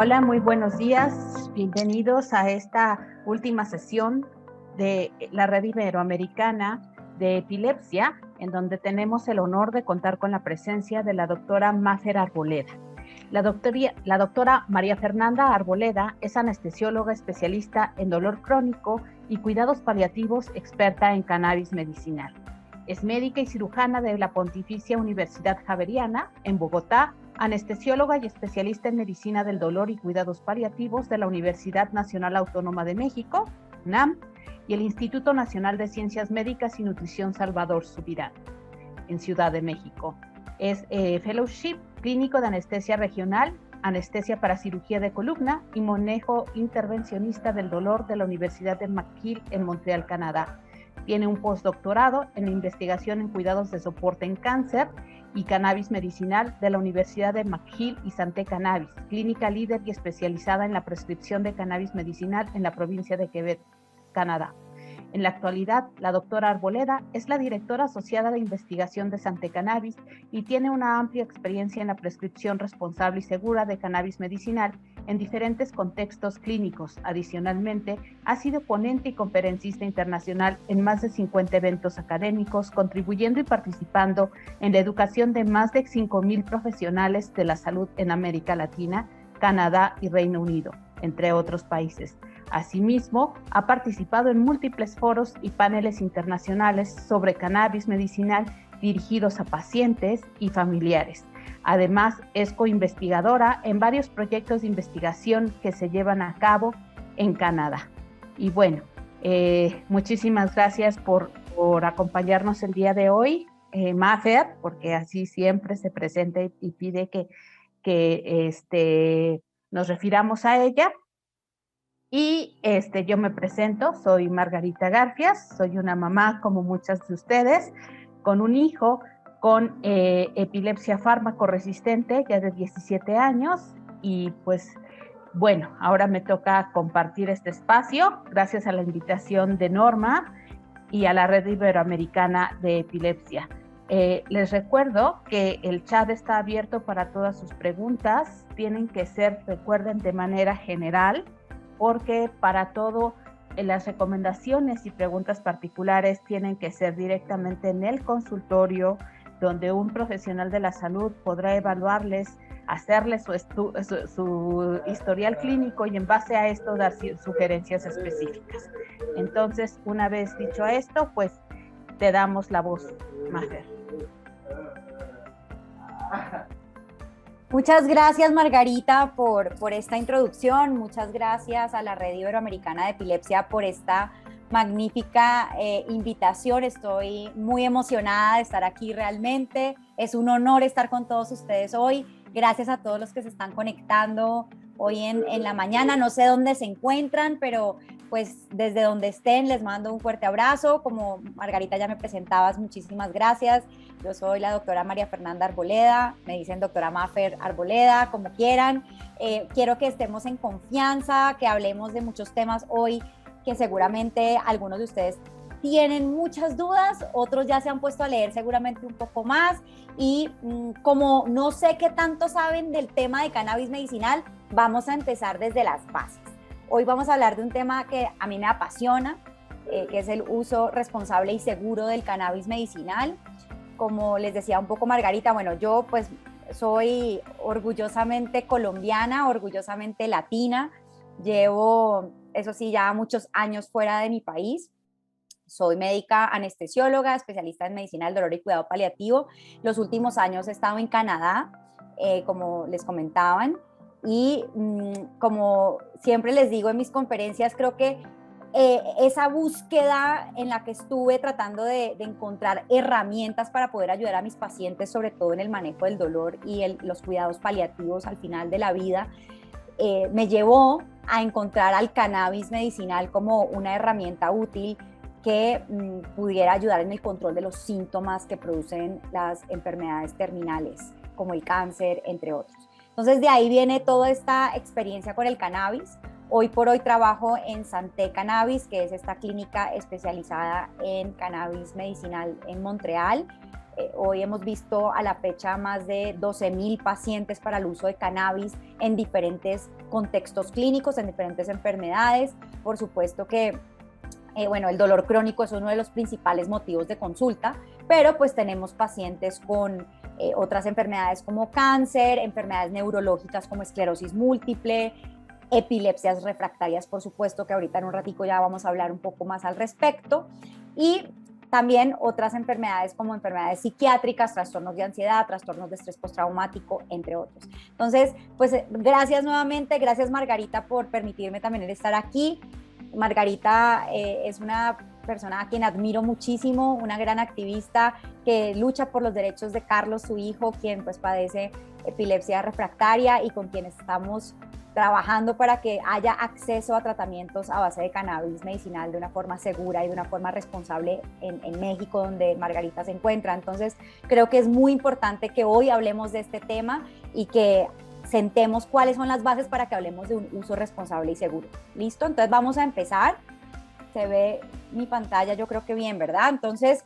Hola, muy buenos días. Bienvenidos a esta última sesión de la Red Iberoamericana de Epilepsia, en donde tenemos el honor de contar con la presencia de la doctora Mafer Arboleda. La doctora María Fernanda Arboleda es anestesióloga especialista en dolor crónico y cuidados paliativos, experta en cannabis medicinal. Es médica y cirujana de la Pontificia Universidad Javeriana en Bogotá, anestesióloga y especialista en medicina del dolor y cuidados paliativos de la Universidad Nacional Autónoma de México, UNAM, y el Instituto Nacional de Ciencias Médicas y Nutrición Salvador Subirán, en Ciudad de México. Es Fellowship Clínico de Anestesia Regional, Anestesia para Cirugía de Columna y Manejo Intervencionista del Dolor de la Universidad de McGill en Montreal, Canadá. Tiene un postdoctorado en investigación en cuidados de soporte en cáncer y cannabis medicinal de la Universidad de McGill y Santé Cannabis, clínica líder y especializada en la prescripción de cannabis medicinal en la provincia de Quebec, Canadá. En la actualidad, la doctora Arboleda es la directora asociada de investigación de Santé Cannabis y tiene una amplia experiencia en la prescripción responsable y segura de cannabis medicinal en diferentes contextos clínicos. Adicionalmente, ha sido ponente y conferencista internacional en más de 50 eventos académicos, contribuyendo y participando en la educación de más de 5,000 profesionales de la salud en América Latina, Canadá y Reino Unido, entre otros países. Asimismo, ha participado en múltiples foros y paneles internacionales sobre cannabis medicinal dirigidos a pacientes y familiares. Además, es coinvestigadora en varios proyectos de investigación que se llevan a cabo en Canadá. Y bueno, muchísimas gracias por acompañarnos el día de hoy, Mafer, porque así siempre se presenta y pide que nos refiramos a ella. Y yo me presento, soy Margarita Garfias, soy una mamá como muchas de ustedes, con un hijo con epilepsia fármaco resistente ya de 17 años y pues bueno, ahora me toca compartir este espacio gracias a la invitación de Norma y a la Red Iberoamericana de Epilepsia. Les recuerdo que el chat está abierto para todas sus preguntas, tienen que ser, recuerden, de manera general, porque para todo las recomendaciones y preguntas particulares tienen que ser directamente en el consultorio, donde un profesional de la salud podrá evaluarles, hacerles su historial clínico y en base a esto dar sugerencias específicas. Entonces, una vez dicho esto, pues te damos la voz, Mafer. Muchas gracias, Margarita, por esta introducción. Muchas gracias a la Red Iberoamericana de Epilepsia por esta magnífica invitación. Estoy muy emocionada de estar aquí realmente. Es un honor estar con todos ustedes hoy. Gracias a todos los que se están conectando hoy en la mañana. No sé dónde se encuentran, pero pues desde donde estén les mando un fuerte abrazo. Como Margarita ya me presentabas, muchísimas gracias. Yo soy la doctora María Fernanda Arboleda, me dicen doctora Mafer Arboleda, como quieran. Quiero que estemos en confianza, que hablemos de muchos temas hoy que seguramente algunos de ustedes tienen muchas dudas, otros ya se han puesto a leer seguramente un poco más y como no sé qué tanto saben del tema de cannabis medicinal, vamos a empezar desde las bases. Hoy vamos a hablar de un tema que a mí me apasiona, que es el uso responsable y seguro del cannabis medicinal. Como les decía un poco Margarita, bueno, yo pues soy orgullosamente colombiana, orgullosamente latina, llevo, eso sí, ya muchos años fuera de mi país. Soy médica anestesióloga, especialista en medicina del dolor y cuidado paliativo. Los últimos años he estado en Canadá, como les comentaban, y como siempre les digo en mis conferencias, creo que esa búsqueda en la que estuve tratando de encontrar herramientas para poder ayudar a mis pacientes, sobre todo en el manejo del dolor y los cuidados paliativos al final de la vida, me llevó a encontrar al cannabis medicinal como una herramienta útil que pudiera ayudar en el control de los síntomas que producen las enfermedades terminales, como el cáncer, entre otros. Entonces de ahí viene toda esta experiencia con el cannabis. Hoy por hoy trabajo en Santé Cannabis, que es esta clínica especializada en cannabis medicinal en Montreal. Hoy hemos visto a la fecha más de 12,000 pacientes para el uso de cannabis en diferentes contextos clínicos, en diferentes enfermedades. Por supuesto que bueno, el dolor crónico es uno de los principales motivos de consulta, pero pues tenemos pacientes con otras enfermedades como cáncer, enfermedades neurológicas como esclerosis múltiple, epilepsias refractarias, por supuesto, que ahorita en un ratico ya vamos a hablar un poco más al respecto, y también otras enfermedades como enfermedades psiquiátricas, trastornos de ansiedad, trastornos de estrés postraumático, entre otros. Entonces, pues gracias nuevamente, gracias Margarita por permitirme también estar aquí. Margarita es una persona a quien admiro muchísimo, una gran activista que lucha por los derechos de Carlos, su hijo, quien pues padece epilepsia refractaria y con quien estamos trabajando para que haya acceso a tratamientos a base de cannabis medicinal de una forma segura y de una forma responsable en México, donde Margarita se encuentra. Entonces, creo que es muy importante que hoy hablemos de este tema y que sentemos cuáles son las bases para que hablemos de un uso responsable y seguro. ¿Listo? Entonces vamos a empezar. Se ve mi pantalla, yo creo que bien, ¿verdad? Entonces,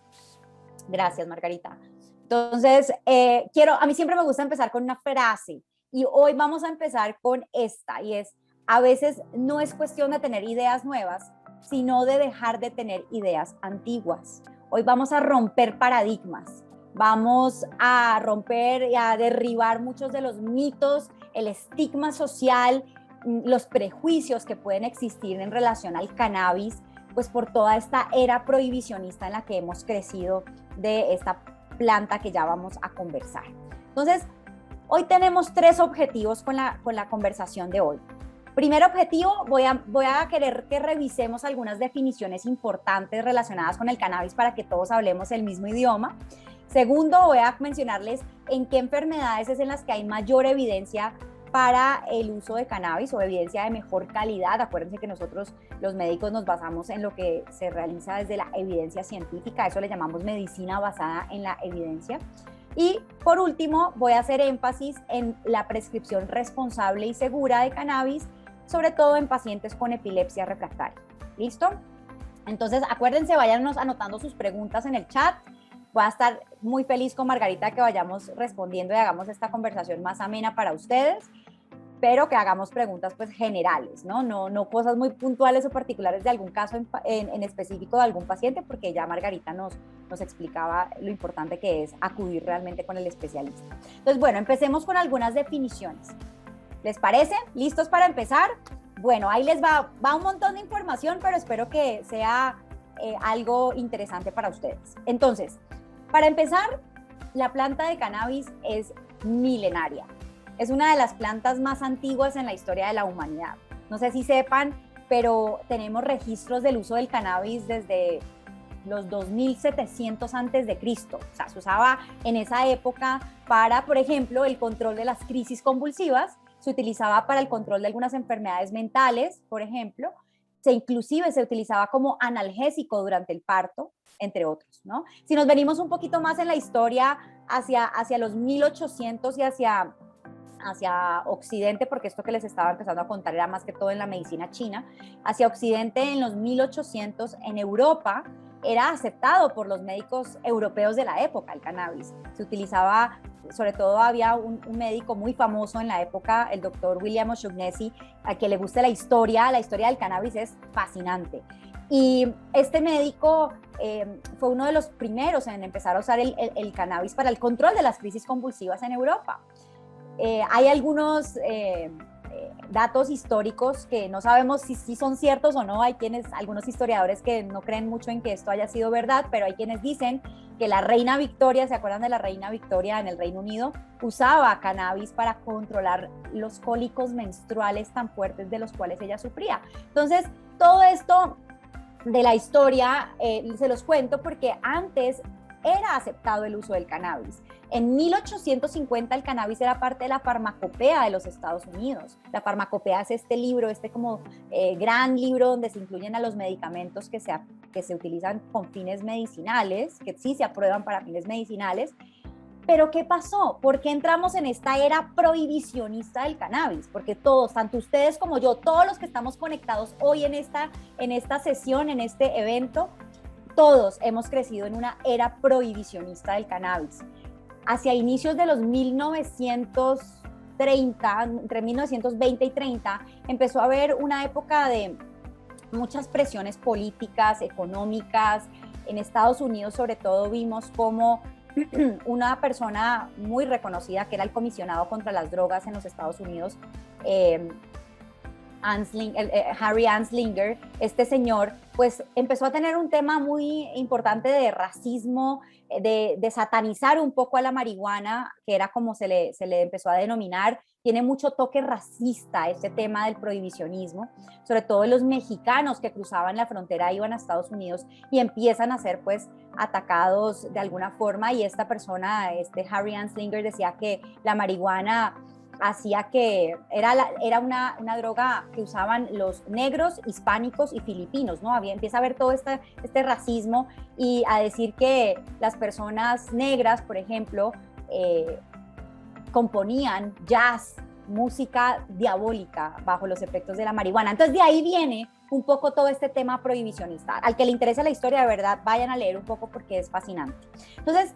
gracias, Margarita. Entonces, a mí siempre me gusta empezar con una frase y hoy vamos a empezar con esta, y es: a veces no es cuestión de tener ideas nuevas, sino de dejar de tener ideas antiguas. Hoy vamos a romper paradigmas. Vamos a romper y a derribar muchos de los mitos, el estigma social, los prejuicios que pueden existir en relación al cannabis, pues por toda esta era prohibicionista en la que hemos crecido de esta planta que ya vamos a conversar. Entonces, hoy tenemos 3 objetivos con la conversación de hoy. Primer objetivo, voy a querer que revisemos algunas definiciones importantes relacionadas con el cannabis para que todos hablemos el mismo idioma. Segundo, voy a mencionarles en qué enfermedades es en las que hay mayor evidencia para el uso de cannabis o evidencia de mejor calidad. Acuérdense que nosotros los médicos nos basamos en lo que se realiza desde la evidencia científica, eso le llamamos medicina basada en la evidencia. Y por último, voy a hacer énfasis en la prescripción responsable y segura de cannabis, sobre todo en pacientes con epilepsia refractaria. ¿Listo? Entonces, acuérdense, váyanos anotando sus preguntas en el chat. Voy a estar muy feliz con Margarita que vayamos respondiendo y hagamos esta conversación más amena para ustedes, pero que hagamos preguntas pues generales, no cosas muy puntuales o particulares de algún caso en específico de algún paciente, porque ya Margarita nos explicaba lo importante que es acudir realmente con el especialista. Entonces, bueno, empecemos con algunas definiciones. ¿Les parece? ¿Listos para empezar? Bueno, ahí les va un montón de información, pero espero que sea algo interesante para ustedes. Entonces, para empezar, la planta de cannabis es milenaria. Es una de las plantas más antiguas en la historia de la humanidad. No sé si sepan, pero tenemos registros del uso del cannabis desde los 2700 antes de Cristo. O sea, se usaba en esa época para, por ejemplo, el control de las crisis convulsivas, se utilizaba para el control de algunas enfermedades mentales, por ejemplo, inclusive se utilizaba como analgésico durante el parto, entre otros, ¿no? Si nos venimos un poquito más en la historia hacia los 1800 y hacia Occidente, porque esto que les estaba empezando a contar era más que todo en la medicina china, hacia Occidente en los 1800 en Europa era aceptado por los médicos europeos de la época el cannabis. Se utilizaba, sobre todo había un médico muy famoso en la época, el doctor William O'Shaughnessy, a quien le gusta la historia del cannabis es fascinante. Y este médico fue uno de los primeros en empezar a usar el cannabis para el control de las crisis convulsivas en Europa. Hay algunos datos históricos que no sabemos si son ciertos o no. Hay algunos historiadores que no creen mucho en que esto haya sido verdad, pero hay quienes dicen que la reina Victoria, ¿se acuerdan de la reina Victoria en el Reino Unido? Usaba cannabis para controlar los cólicos menstruales tan fuertes de los cuales ella sufría. Entonces, todo esto de la historia se los cuento porque antes era aceptado el uso del cannabis. En 1850 el cannabis era parte de la farmacopea de los Estados Unidos. La farmacopea es este libro, gran libro donde se incluyen a los medicamentos que se utilizan con fines medicinales, que sí se aprueban para fines medicinales. Pero ¿qué pasó? ¿Por qué entramos en esta era prohibicionista del cannabis? Porque todos, tanto ustedes como yo, todos los que estamos conectados hoy en esta sesión, en este evento, todos hemos crecido en una era prohibicionista del cannabis. Hacia inicios de los 1930, entre 1920 y 30, empezó a haber una época de muchas presiones políticas, económicas. En Estados Unidos, sobre todo, vimos cómo una persona muy reconocida, que era el comisionado contra las drogas en los Estados Unidos, Harry Anslinger, este señor, pues empezó a tener un tema muy importante de racismo, de satanizar un poco a la marihuana, que era como se le empezó a denominar. Tiene mucho toque racista este tema del prohibicionismo, sobre todo los mexicanos que cruzaban la frontera, iban a Estados Unidos y empiezan a ser pues atacados de alguna forma, y esta persona, Harry Anslinger, decía que la marihuana hacía que era una droga que usaban los negros, hispánicos y filipinos, ¿no? Empieza a haber todo este racismo, y a decir que las personas negras, por ejemplo, componían jazz, música diabólica bajo los efectos de la marihuana. Entonces de ahí viene un poco todo este tema prohibicionista. Al que le interesa la historia, de verdad, vayan a leer un poco porque es fascinante. Entonces,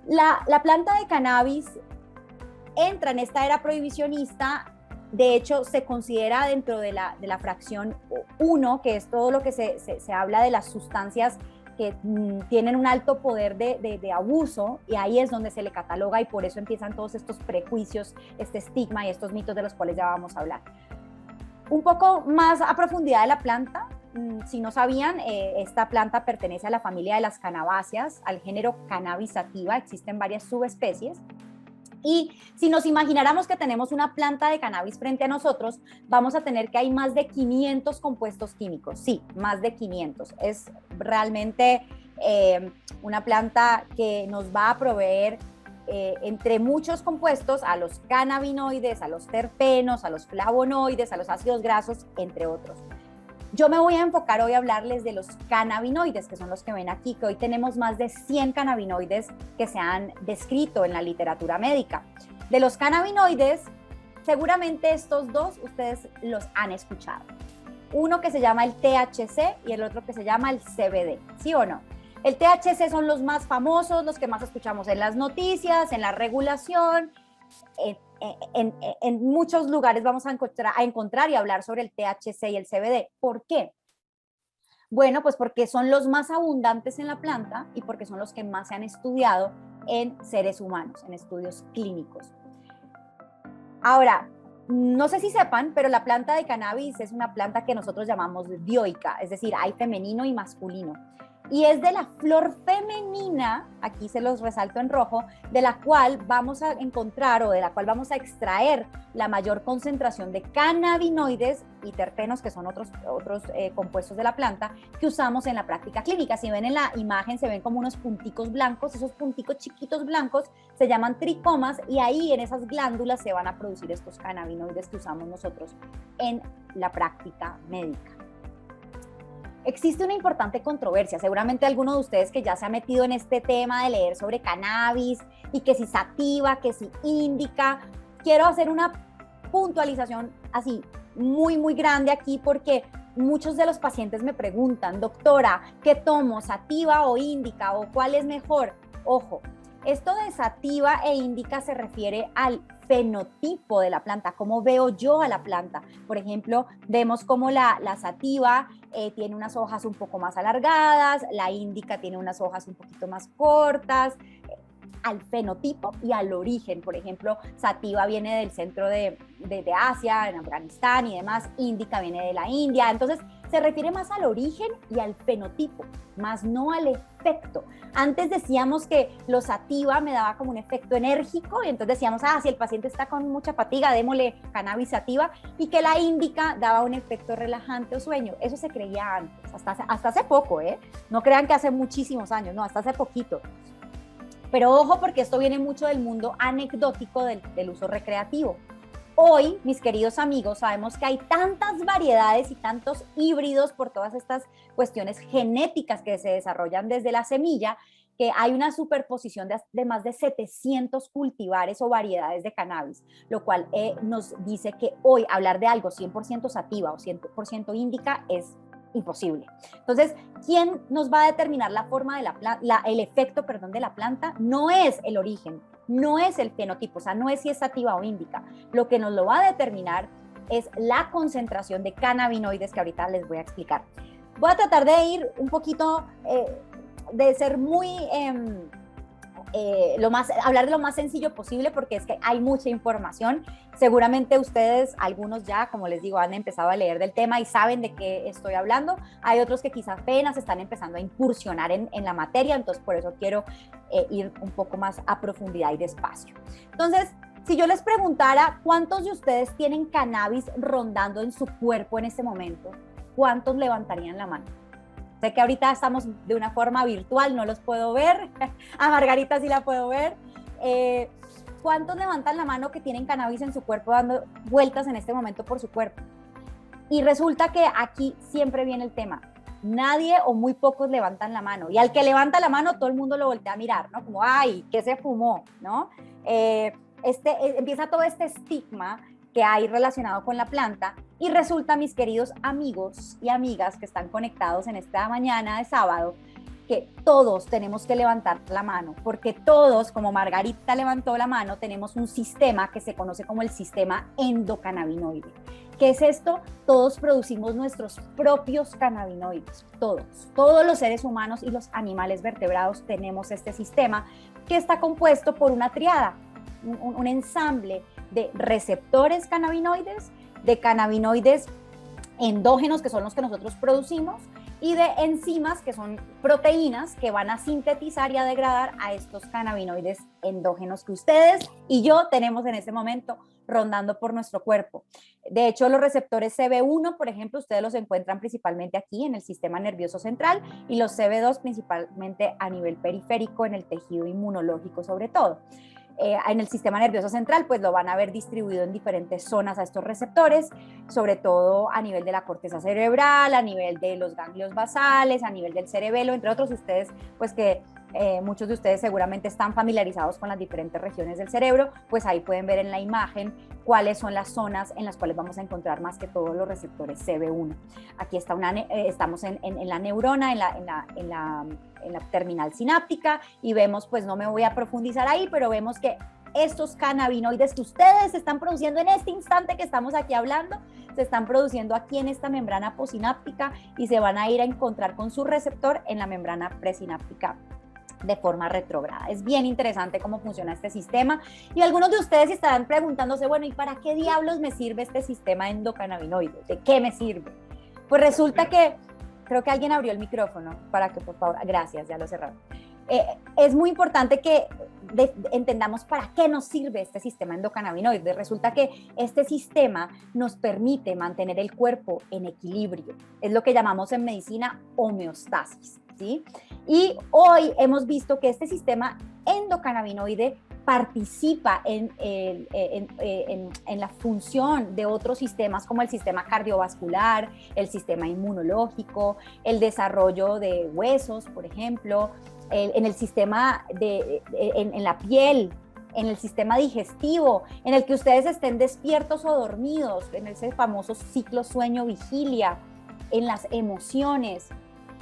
la planta de cannabis entra en esta era prohibicionista. De hecho, se considera dentro de la fracción 1, que es todo lo que se habla de las sustancias que tienen un alto poder de abuso, y ahí es donde se le cataloga, y por eso empiezan todos estos prejuicios, este estigma y estos mitos de los cuales ya vamos a hablar. Un poco más a profundidad de la planta, si no sabían, esta planta pertenece a la familia de las cannabáceas, al género Cannabis sativa. Existen varias subespecies. Y si nos imagináramos que tenemos una planta de cannabis frente a nosotros, vamos a tener que hay más de 500 compuestos químicos. Sí, más de 500. Es realmente una planta que nos va a proveer, entre muchos compuestos, a los cannabinoides, a los terpenos, a los flavonoides, a los ácidos grasos, entre otros. Yo me voy a enfocar hoy a hablarles de los cannabinoides, que son los que ven aquí, que hoy tenemos más de 100 cannabinoides que se han descrito en la literatura médica. De los cannabinoides, seguramente estos dos ustedes los han escuchado. Uno que se llama el THC y el otro que se llama el CBD, ¿sí o no? El THC son los más famosos, los que más escuchamos en las noticias, en la regulación. En muchos lugares vamos a encontrar y hablar sobre el THC y el CBD. ¿Por qué? Bueno, pues porque son los más abundantes en la planta y porque son los que más se han estudiado en seres humanos, en estudios clínicos. Ahora, no sé si sepan, pero la planta de cannabis es una planta que nosotros llamamos dioica, es decir, hay femenino y masculino. Y es de la flor femenina, aquí se los resalto en rojo, de la cual vamos a encontrar, o de la cual vamos a extraer la mayor concentración de cannabinoides y terpenos, que son otros compuestos de la planta, que usamos en la práctica clínica. Si ven en la imagen, se ven como unos punticos blancos. Esos punticos chiquitos blancos se llaman tricomas, y ahí en esas glándulas se van a producir estos cannabinoides que usamos nosotros en la práctica médica. Existe una importante controversia, seguramente alguno de ustedes que ya se ha metido en este tema de leer sobre cannabis, y que si sativa, que si indica. Quiero hacer una puntualización así muy, muy grande aquí, porque muchos de los pacientes me preguntan: doctora, ¿qué tomo, sativa o indica, o cuál es mejor? Ojo, esto de sativa e indica se refiere al fenotipo de la planta, cómo veo yo a la planta. Por ejemplo, vemos como la sativa tiene unas hojas un poco más alargadas, la indica tiene unas hojas un poquito más cortas. Al fenotipo y al origen, por ejemplo, sativa viene del centro de Asia, en Afganistán y demás, indica viene de la India. Entonces se refiere más al origen y al fenotipo, más no al efecto. Antes decíamos que lo sativa me daba como un efecto enérgico, y entonces decíamos, si el paciente está con mucha fatiga, démosle cannabis sativa, y que la indica daba un efecto relajante o sueño. Eso se creía antes, hasta hace poco, no crean que hace muchísimos años, no, hasta hace poquito. Pero ojo, porque esto viene mucho del mundo anecdótico del uso recreativo. Hoy, mis queridos amigos, sabemos que hay tantas variedades y tantos híbridos por todas estas cuestiones genéticas que se desarrollan desde la semilla, que hay una superposición de más de 700 cultivares o variedades de cannabis, lo cual nos dice que hoy hablar de algo 100% sativa o 100% indica es imposible. Entonces, ¿quién nos va a determinar la forma de el efecto, perdón, de la planta? No es el origen, no es el fenotipo, o sea, no es si es sativa o índica. Lo que nos lo va a determinar es la concentración de cannabinoides que ahorita les voy a explicar. Voy a tratar de ir un poquito, de ser muy... hablar de lo más sencillo posible porque es que hay mucha información. Seguramente ustedes, algunos ya, como les digo, han empezado a leer del tema y saben de qué estoy hablando. Hay otros que quizás apenas están empezando a incursionar en la materia, entonces por eso quiero ir un poco más a profundidad y despacio. Entonces, si yo les preguntara cuántos de ustedes tienen cannabis rondando en su cuerpo en este momento, ¿cuántos levantarían la mano? Sé que ahorita estamos de una forma virtual, no los puedo ver. A Margarita sí la puedo ver. ¿Cuántos levantan la mano que tienen cannabis en su cuerpo dando vueltas en este momento por su cuerpo? Y resulta que aquí siempre viene el tema. Nadie o muy pocos levantan la mano. Y al que levanta la mano, todo el mundo lo voltea a mirar, ¿no? Como, ay, ¿qué se fumó? ¿No? Empieza todo este estigma que hay relacionado con la planta y resulta, mis queridos amigos y amigas que están conectados en esta mañana de sábado, que todos tenemos que levantar la mano, porque todos, como Margarita levantó la mano, tenemos un sistema que se conoce como el sistema endocannabinoide. ¿Qué es esto? Todos producimos nuestros propios cannabinoides, todos los seres humanos y los animales vertebrados tenemos este sistema que está compuesto por una triada, un ensamble de receptores cannabinoides, de cannabinoides endógenos, que son los que nosotros producimos, y de enzimas, que son proteínas que van a sintetizar y a degradar a estos cannabinoides endógenos que ustedes y yo tenemos en este momento rondando por nuestro cuerpo. De hecho, los receptores CB1, por ejemplo, ustedes los encuentran principalmente aquí en el sistema nervioso central y los CB2 principalmente a nivel periférico en el tejido inmunológico sobre todo. En el sistema nervioso central, pues lo van a ver distribuido en diferentes zonas a estos receptores, sobre todo a nivel de la corteza cerebral, a nivel de los ganglios basales, a nivel del cerebelo, entre otros. Ustedes, pues que muchos de ustedes seguramente están familiarizados con las diferentes regiones del cerebro, pues ahí pueden ver en la imagen cuáles son las zonas en las cuales vamos a encontrar más que todos los receptores CB1. Aquí está estamos en la neurona, en la terminal sináptica y vemos, pues no me voy a profundizar ahí, pero vemos que estos cannabinoides que ustedes están produciendo en este instante que estamos aquí hablando, se están produciendo aquí en esta membrana postsináptica y se van a ir a encontrar con su receptor en la membrana presináptica de forma retrógrada. Es bien interesante cómo funciona este sistema y algunos de ustedes estarán preguntándose, bueno, ¿y para qué diablos me sirve este sistema endocannabinoide? ¿De qué me sirve? Pues resulta que, creo que alguien abrió el micrófono para que, por favor, gracias, ya lo cerraron. Es muy importante que entendamos para qué nos sirve este sistema endocannabinoide. Resulta que este sistema nos permite mantener el cuerpo en equilibrio. Es lo que llamamos en medicina homeostasis, ¿sí? Y hoy hemos visto que este sistema endocannabinoide participa en la función de otros sistemas como el sistema cardiovascular, el sistema inmunológico, el desarrollo de huesos, por ejemplo, en el sistema en la piel, en el sistema digestivo, en el que ustedes estén despiertos o dormidos, en ese famoso ciclo sueño-vigilia, en las emociones,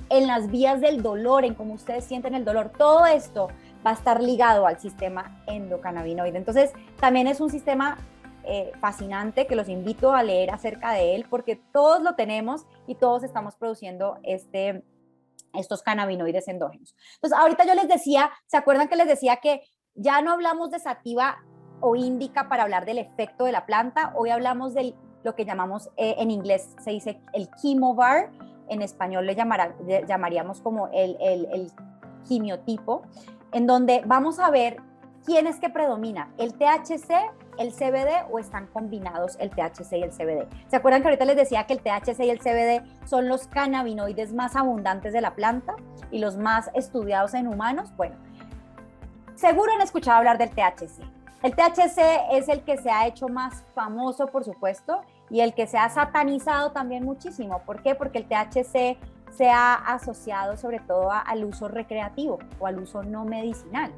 en las vías del dolor, en cómo ustedes sienten el dolor. Todo esto va a estar ligado al sistema endocannabinoide. Entonces, también es un sistema fascinante que los invito a leer acerca de él porque todos lo tenemos y todos estamos produciendo estos cannabinoides endógenos. Entonces, ahorita yo les decía, ¿se acuerdan que les decía que ya no hablamos de sativa o índica para hablar del efecto de la planta? Hoy hablamos de lo que llamamos, en inglés se dice el chemovar, en español le llamaríamos como el quimiotipo, en donde vamos a ver quién es que predomina, el THC, el CBD o están combinados el THC y el CBD. ¿Se acuerdan que ahorita les decía que el THC y el CBD son los cannabinoides más abundantes de la planta y los más estudiados en humanos? Bueno, seguro han escuchado hablar del THC. El THC es el que se ha hecho más famoso, por supuesto, y el que se ha satanizado también muchísimo. ¿Por qué? Porque el THC se ha asociado sobre todo al uso recreativo o al uso no medicinal.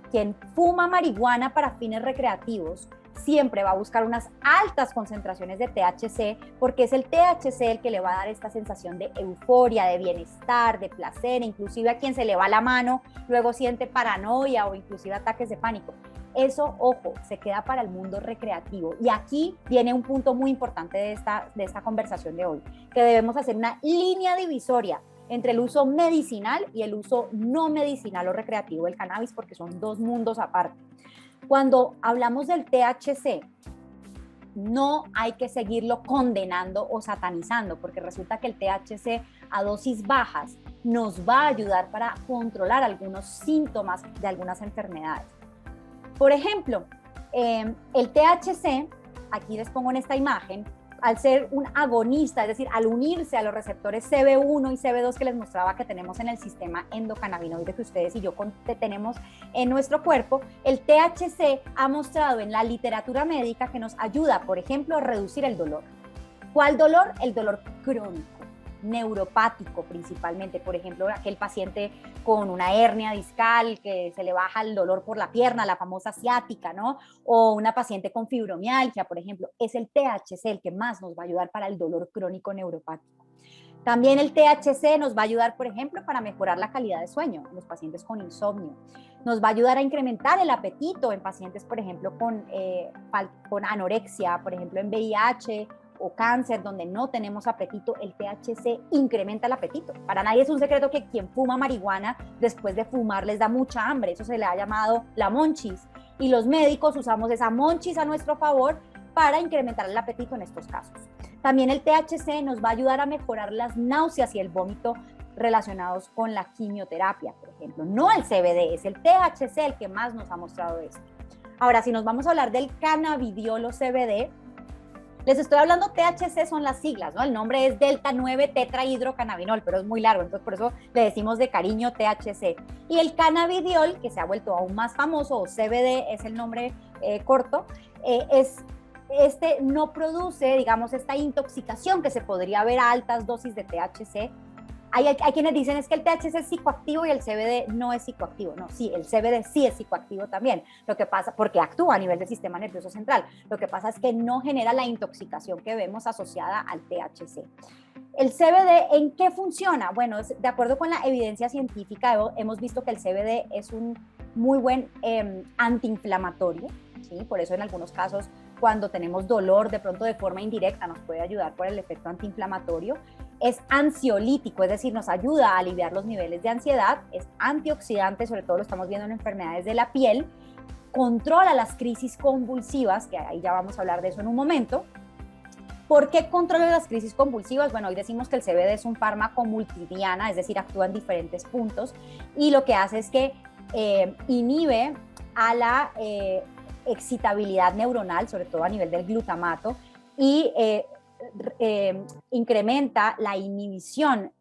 quien fuma marihuana para fines recreativos siempre va a buscar unas altas concentraciones de THC, porque es el THC el que le va a dar esta sensación de euforia, de bienestar, de placer, inclusive a quien se le va la mano, luego siente paranoia o inclusive ataques de pánico. Eso, ojo, se queda para el mundo recreativo. Y aquí viene un punto muy importante de esta conversación de hoy, que debemos hacer una línea divisoria entre el uso medicinal y el uso no medicinal o recreativo del cannabis, porque son dos mundos aparte. Cuando hablamos del THC, no hay que seguirlo condenando o satanizando, porque resulta que el THC a dosis bajas nos va a ayudar para controlar algunos síntomas de algunas enfermedades. Por ejemplo, el THC, aquí les pongo en esta imagen, al ser un agonista, es decir, al unirse a los receptores CB1 y CB2 que les mostraba que tenemos en el sistema endocannabinoide que ustedes y yo tenemos en nuestro cuerpo, el THC ha mostrado en la literatura médica que nos ayuda, por ejemplo, a reducir el dolor. ¿Cuál dolor? El dolor crónico, neuropático principalmente, por ejemplo, aquel paciente con una hernia discal que se le baja el dolor por la pierna, la famosa ciática, ¿no? O una paciente con fibromialgia, por ejemplo, es el THC el que más nos va a ayudar para el dolor crónico neuropático. También el THC nos va a ayudar, por ejemplo, para mejorar la calidad de sueño en los pacientes con insomnio. Nos va a ayudar a incrementar el apetito en pacientes, por ejemplo, con anorexia, por ejemplo, en VIH o cáncer, donde no tenemos apetito, el THC incrementa el apetito. Para nadie es un secreto que quien fuma marihuana, después de fumar les da mucha hambre, eso se le ha llamado la monchis, y los médicos usamos esa monchis a nuestro favor para incrementar el apetito en estos casos. También el THC nos va a ayudar a mejorar las náuseas y el vómito relacionados con la quimioterapia, por ejemplo. No el CBD, es el THC el que más nos ha mostrado esto. Ahora, si nos vamos a hablar del cannabidiol o CBD, les estoy hablando, THC son las siglas, ¿no? El nombre es delta 9 tetrahidrocannabinol, pero es muy largo, entonces por eso le decimos de cariño THC. Y el cannabidiol, que se ha vuelto aún más famoso, o CBD es el nombre corto, no produce, digamos, esta intoxicación que se podría ver a altas dosis de THC. Hay quienes dicen es que el THC es psicoactivo y el CBD no es psicoactivo. No, sí, el CBD sí es psicoactivo también. Lo que pasa, porque actúa a nivel del sistema nervioso central. Lo que pasa es que no genera la intoxicación que vemos asociada al THC. ¿El CBD en qué funciona? Bueno, de acuerdo con la evidencia científica, hemos visto que el CBD es un muy buen antiinflamatorio, ¿sí? Por eso en algunos casos, cuando tenemos dolor, de pronto de forma indirecta, nos puede ayudar por el efecto antiinflamatorio. Es ansiolítico, es decir, nos ayuda a aliviar los niveles de ansiedad, es antioxidante, sobre todo lo estamos viendo en enfermedades de la piel, controla las crisis convulsivas, que ahí ya vamos a hablar de eso en un momento. ¿Por qué controla las crisis convulsivas? Bueno, hoy decimos que el CBD es un fármaco multidiana, es decir, actúa en diferentes puntos, y lo que hace es que inhibe a la excitabilidad neuronal, sobre todo a nivel del glutamato, y incrementa la inhibición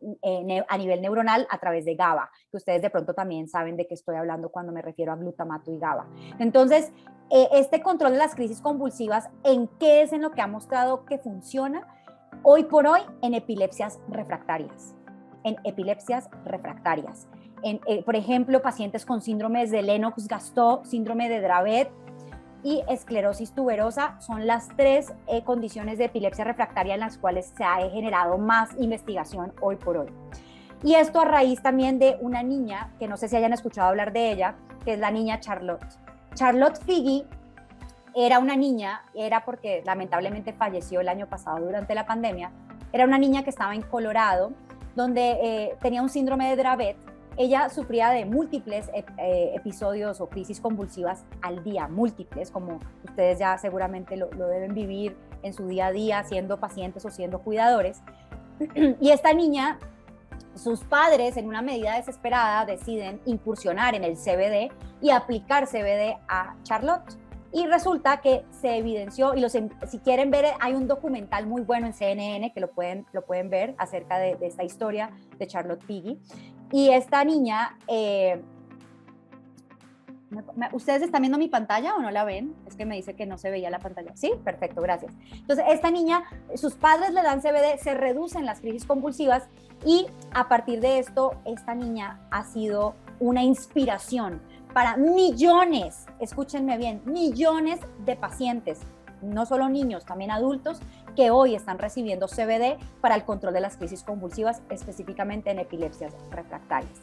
a nivel neuronal a través de GABA, que ustedes de pronto también saben de qué estoy hablando cuando me refiero a glutamato y GABA. Entonces, este control de las crisis convulsivas, ¿en qué es en lo que ha mostrado que funciona? Hoy por hoy, en epilepsias refractarias. Por ejemplo, pacientes con síndromes de Lennox-Gastaut, síndrome de Dravet y esclerosis tuberosa son las tres condiciones de epilepsia refractaria en las cuales se ha generado más investigación hoy por hoy. Y esto a raíz también de una niña, que no sé si hayan escuchado hablar de ella, que es la niña Charlotte. Charlotte Figi era una niña, era porque lamentablemente falleció el año pasado durante la pandemia, era una niña que estaba en Colorado, donde tenía un síndrome de Dravet. Ella sufría de múltiples episodios o crisis convulsivas al día, múltiples, como ustedes ya seguramente lo deben vivir en su día a día, siendo pacientes o siendo cuidadores. Y esta niña, sus padres, en una medida desesperada, deciden incursionar en el CBD y aplicar CBD a Charlotte. Y resulta que se evidenció, y si quieren ver, hay un documental muy bueno en CNN que lo pueden ver acerca de esta historia de Charlotte Figi. Y esta niña, ¿ustedes están viendo mi pantalla o no la ven? Es que me dice que no se veía la pantalla. Sí, perfecto, gracias. Entonces, esta niña, sus padres le dan CBD, se reducen las crisis convulsivas y a partir de esto, esta niña ha sido una inspiración para millones, escúchenme bien, millones de pacientes, no solo niños, también adultos, que hoy están recibiendo CBD para el control de las crisis convulsivas, específicamente en epilepsias refractarias.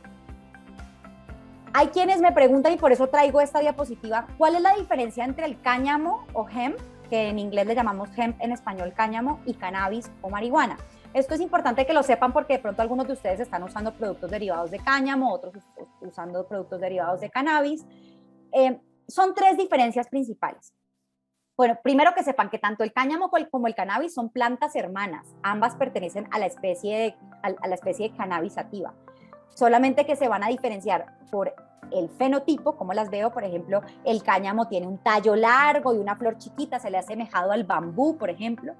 Hay quienes me preguntan, y por eso traigo esta diapositiva, ¿cuál es la diferencia entre el cáñamo o hemp, que en inglés le llamamos hemp, en español cáñamo, y cannabis o marihuana? Esto es importante que lo sepan porque de pronto algunos de ustedes están usando productos derivados de cáñamo, otros usando productos derivados de cannabis. Son tres diferencias principales. Bueno, primero que sepan que tanto el cáñamo como el cannabis son plantas hermanas. Ambas pertenecen a la especie de Cannabis sativa. Solamente que se van a diferenciar por el fenotipo, como las veo. Por ejemplo, el cáñamo tiene un tallo largo y una flor chiquita, se le ha asemejado al bambú, por ejemplo.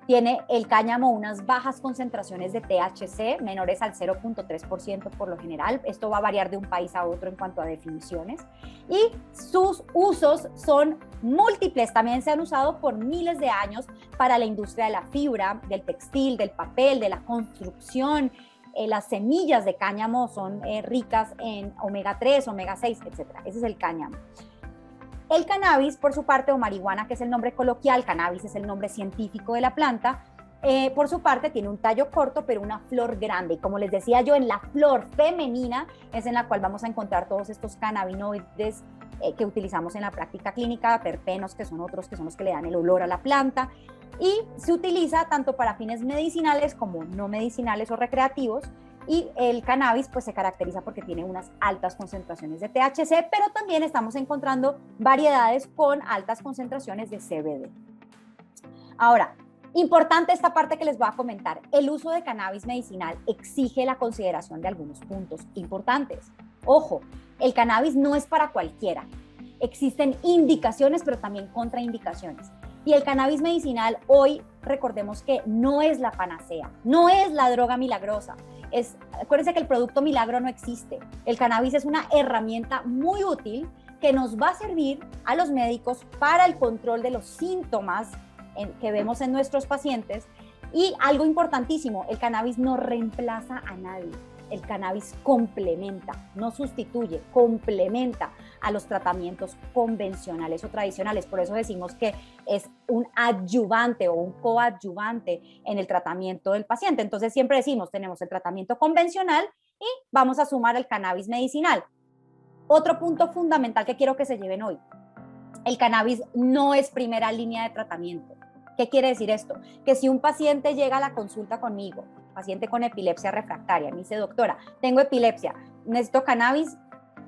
Tiene el cáñamo unas bajas concentraciones de THC, menores al 0.3% por lo general. Esto va a variar de un país a otro en cuanto a definiciones. Y sus usos son múltiples, también se han usado por miles de años para la industria de la fibra, del textil, del papel, de la construcción. Las semillas de cáñamo son ricas en omega 3, omega 6, etc. Ese es el cáñamo. El cannabis, por su parte, o marihuana, que es el nombre coloquial, cannabis es el nombre científico de la planta, por su parte tiene un tallo corto pero una flor grande. Y como les decía yo, en la flor femenina es en la cual vamos a encontrar todos estos cannabinoides que utilizamos en la práctica clínica, terpenos, que son otros que son los que le dan el olor a la planta, y se utiliza tanto para fines medicinales como no medicinales o recreativos. Y el cannabis pues se caracteriza porque tiene unas altas concentraciones de THC, pero también estamos encontrando variedades con altas concentraciones de CBD. Ahora, importante esta parte que les voy a comentar. El uso de cannabis medicinal exige la consideración de algunos puntos importantes. Ojo, el cannabis no es para cualquiera. Existen indicaciones, pero también contraindicaciones. Y el cannabis medicinal hoy, recordemos que no es la panacea, no es la droga milagrosa. Acuérdense que el producto milagro no existe. El cannabis es una herramienta muy útil que nos va a servir a los médicos para el control de los síntomas que vemos en nuestros pacientes. Y algo importantísimo, el cannabis no reemplaza a nadie. El cannabis complementa, no sustituye, complementa a los tratamientos convencionales o tradicionales. Por eso decimos que es un adyuvante o un coadyuvante en el tratamiento del paciente. Entonces siempre decimos, tenemos el tratamiento convencional y vamos a sumar el cannabis medicinal. Otro punto fundamental que quiero que se lleven hoy, el cannabis no es primera línea de tratamiento. ¿Qué quiere decir esto? Que si un paciente llega a la consulta conmigo, paciente con epilepsia refractaria, me dice, doctora, tengo epilepsia, ¿necesito cannabis?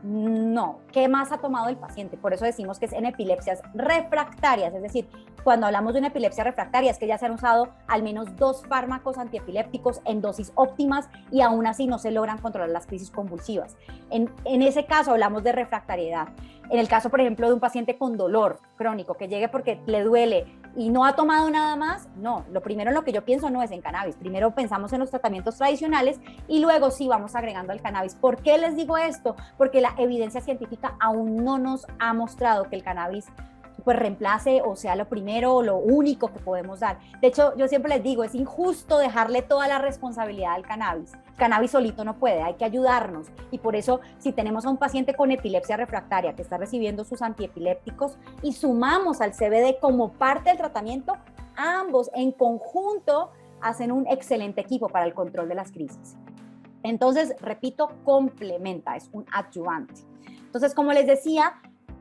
No. ¿Qué más ha tomado el paciente? Por eso decimos que es en epilepsias refractarias, es decir, cuando hablamos de una epilepsia refractaria es que ya se han usado al menos 2 fármacos antiepilépticos en dosis óptimas y aún así no se logran controlar las crisis convulsivas. En ese caso hablamos de refractariedad. En el caso, por ejemplo, de un paciente con dolor crónico que llegue porque le duele y no ha tomado nada más, no, lo primero en lo que yo pienso no es en cannabis, primero pensamos en los tratamientos tradicionales y luego sí vamos agregando el cannabis. ¿Por qué les digo esto? Porque la evidencia científica aún no nos ha mostrado que el cannabis pues reemplace o sea lo primero o lo único que podemos dar. De hecho, yo siempre les digo, es injusto dejarle toda la responsabilidad al cannabis. El cannabis solito no puede, hay que ayudarnos. Y por eso, si tenemos a un paciente con epilepsia refractaria que está recibiendo sus antiepilépticos y sumamos al CBD como parte del tratamiento, ambos en conjunto hacen un excelente equipo para el control de las crisis. Entonces, repito, complementa, es un adyuvante. Entonces, como les decía,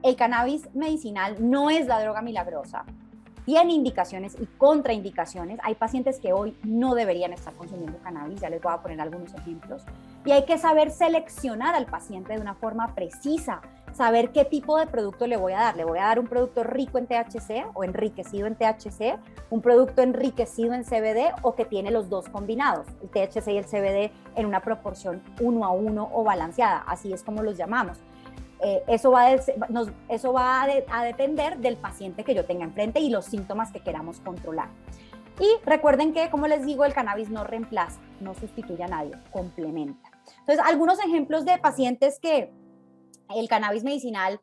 el cannabis medicinal no es la droga milagrosa. Tiene indicaciones y contraindicaciones. Hay pacientes que hoy no deberían estar consumiendo cannabis, ya les voy a poner algunos ejemplos. Y hay que saber seleccionar al paciente de una forma precisa, saber qué tipo de producto le voy a dar. Le voy a dar un producto rico en THC o enriquecido en THC, un producto enriquecido en CBD o que tiene los dos combinados, el THC y el CBD en una proporción 1:1 o balanceada, así es como los llamamos. Eso va a depender del paciente que yo tenga enfrente y los síntomas que queramos controlar. Y recuerden que, como les digo, el cannabis no reemplaza, no sustituye a nadie, complementa. Entonces, algunos ejemplos de pacientes que el cannabis medicinal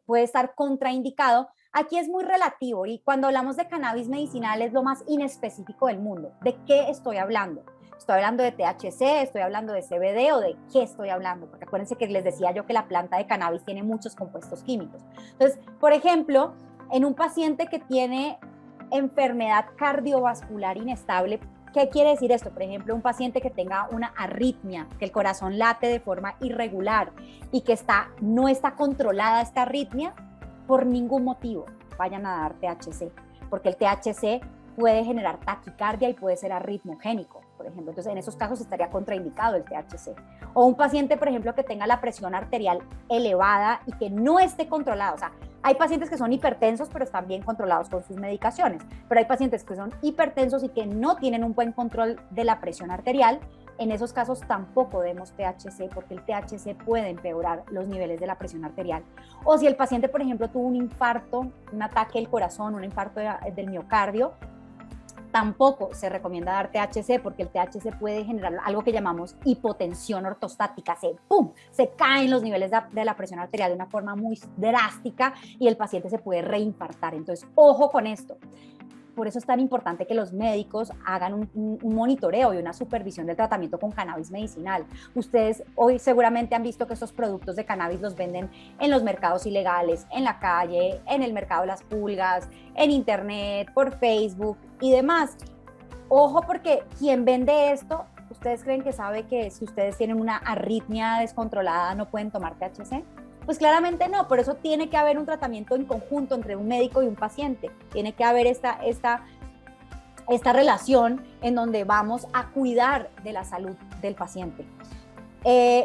puede estar contraindicado. Aquí es muy relativo y cuando hablamos de cannabis medicinal es lo más inespecífico del mundo. ¿De qué estoy hablando? Estoy hablando de THC, estoy hablando de CBD o de qué estoy hablando, porque acuérdense que les decía yo que la planta de cannabis tiene muchos compuestos químicos. Entonces, por ejemplo, en un paciente que tiene enfermedad cardiovascular inestable, ¿qué quiere decir esto? Por ejemplo, un paciente que tenga una arritmia, que el corazón late de forma irregular y que no está controlada esta arritmia, por ningún motivo vayan a dar THC, porque el THC puede generar taquicardia y puede ser arritmogénico, por ejemplo. Entonces, en esos casos estaría contraindicado el THC. O un paciente, por ejemplo, que tenga la presión arterial elevada y que no esté controlada. O sea, hay pacientes que son hipertensos, pero están bien controlados con sus medicaciones. Pero hay pacientes que son hipertensos y que no tienen un buen control de la presión arterial. En esos casos tampoco demos THC, porque el THC puede empeorar los niveles de la presión arterial. O si el paciente, por ejemplo, tuvo un infarto, un ataque del corazón, un infarto del miocardio, tampoco se recomienda dar THC, porque el THC puede generar algo que llamamos hipotensión ortostática. Se caen los niveles de la presión arterial de una forma muy drástica y el paciente se puede reinfartar. Entonces, ojo con esto. Por eso es tan importante que los médicos hagan un monitoreo y una supervisión del tratamiento con cannabis medicinal. Ustedes hoy seguramente han visto que estos productos de cannabis los venden en los mercados ilegales, en la calle, en el mercado de las pulgas, en internet, por Facebook y demás. Ojo, porque quien vende esto, ¿ustedes creen que sabe que si ustedes tienen una arritmia descontrolada no pueden tomar THC? Pues claramente no, por eso tiene que haber un tratamiento en conjunto entre un médico y un paciente. Tiene que haber esta relación en donde vamos a cuidar de la salud del paciente.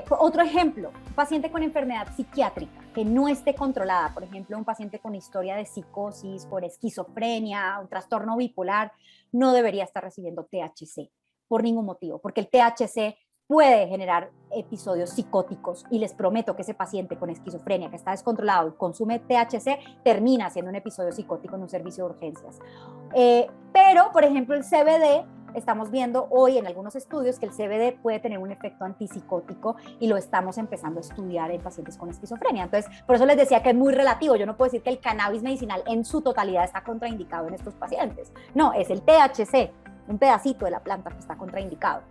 Otro ejemplo, un paciente con enfermedad psiquiátrica que no esté controlada, por ejemplo, un paciente con historia de psicosis, por esquizofrenia, un trastorno bipolar, no debería estar recibiendo THC por ningún motivo, porque el THC puede generar episodios psicóticos y les prometo que ese paciente con esquizofrenia que está descontrolado y consume THC termina siendo un episodio psicótico en un servicio de urgencias. Pero, por ejemplo, el CBD, estamos viendo hoy en algunos estudios que el CBD puede tener un efecto antipsicótico y lo estamos empezando a estudiar en pacientes con esquizofrenia. Entonces, por eso les decía que es muy relativo. Yo no puedo decir que el cannabis medicinal en su totalidad está contraindicado en estos pacientes. No, es el THC, un pedacito de la planta que está contraindicado.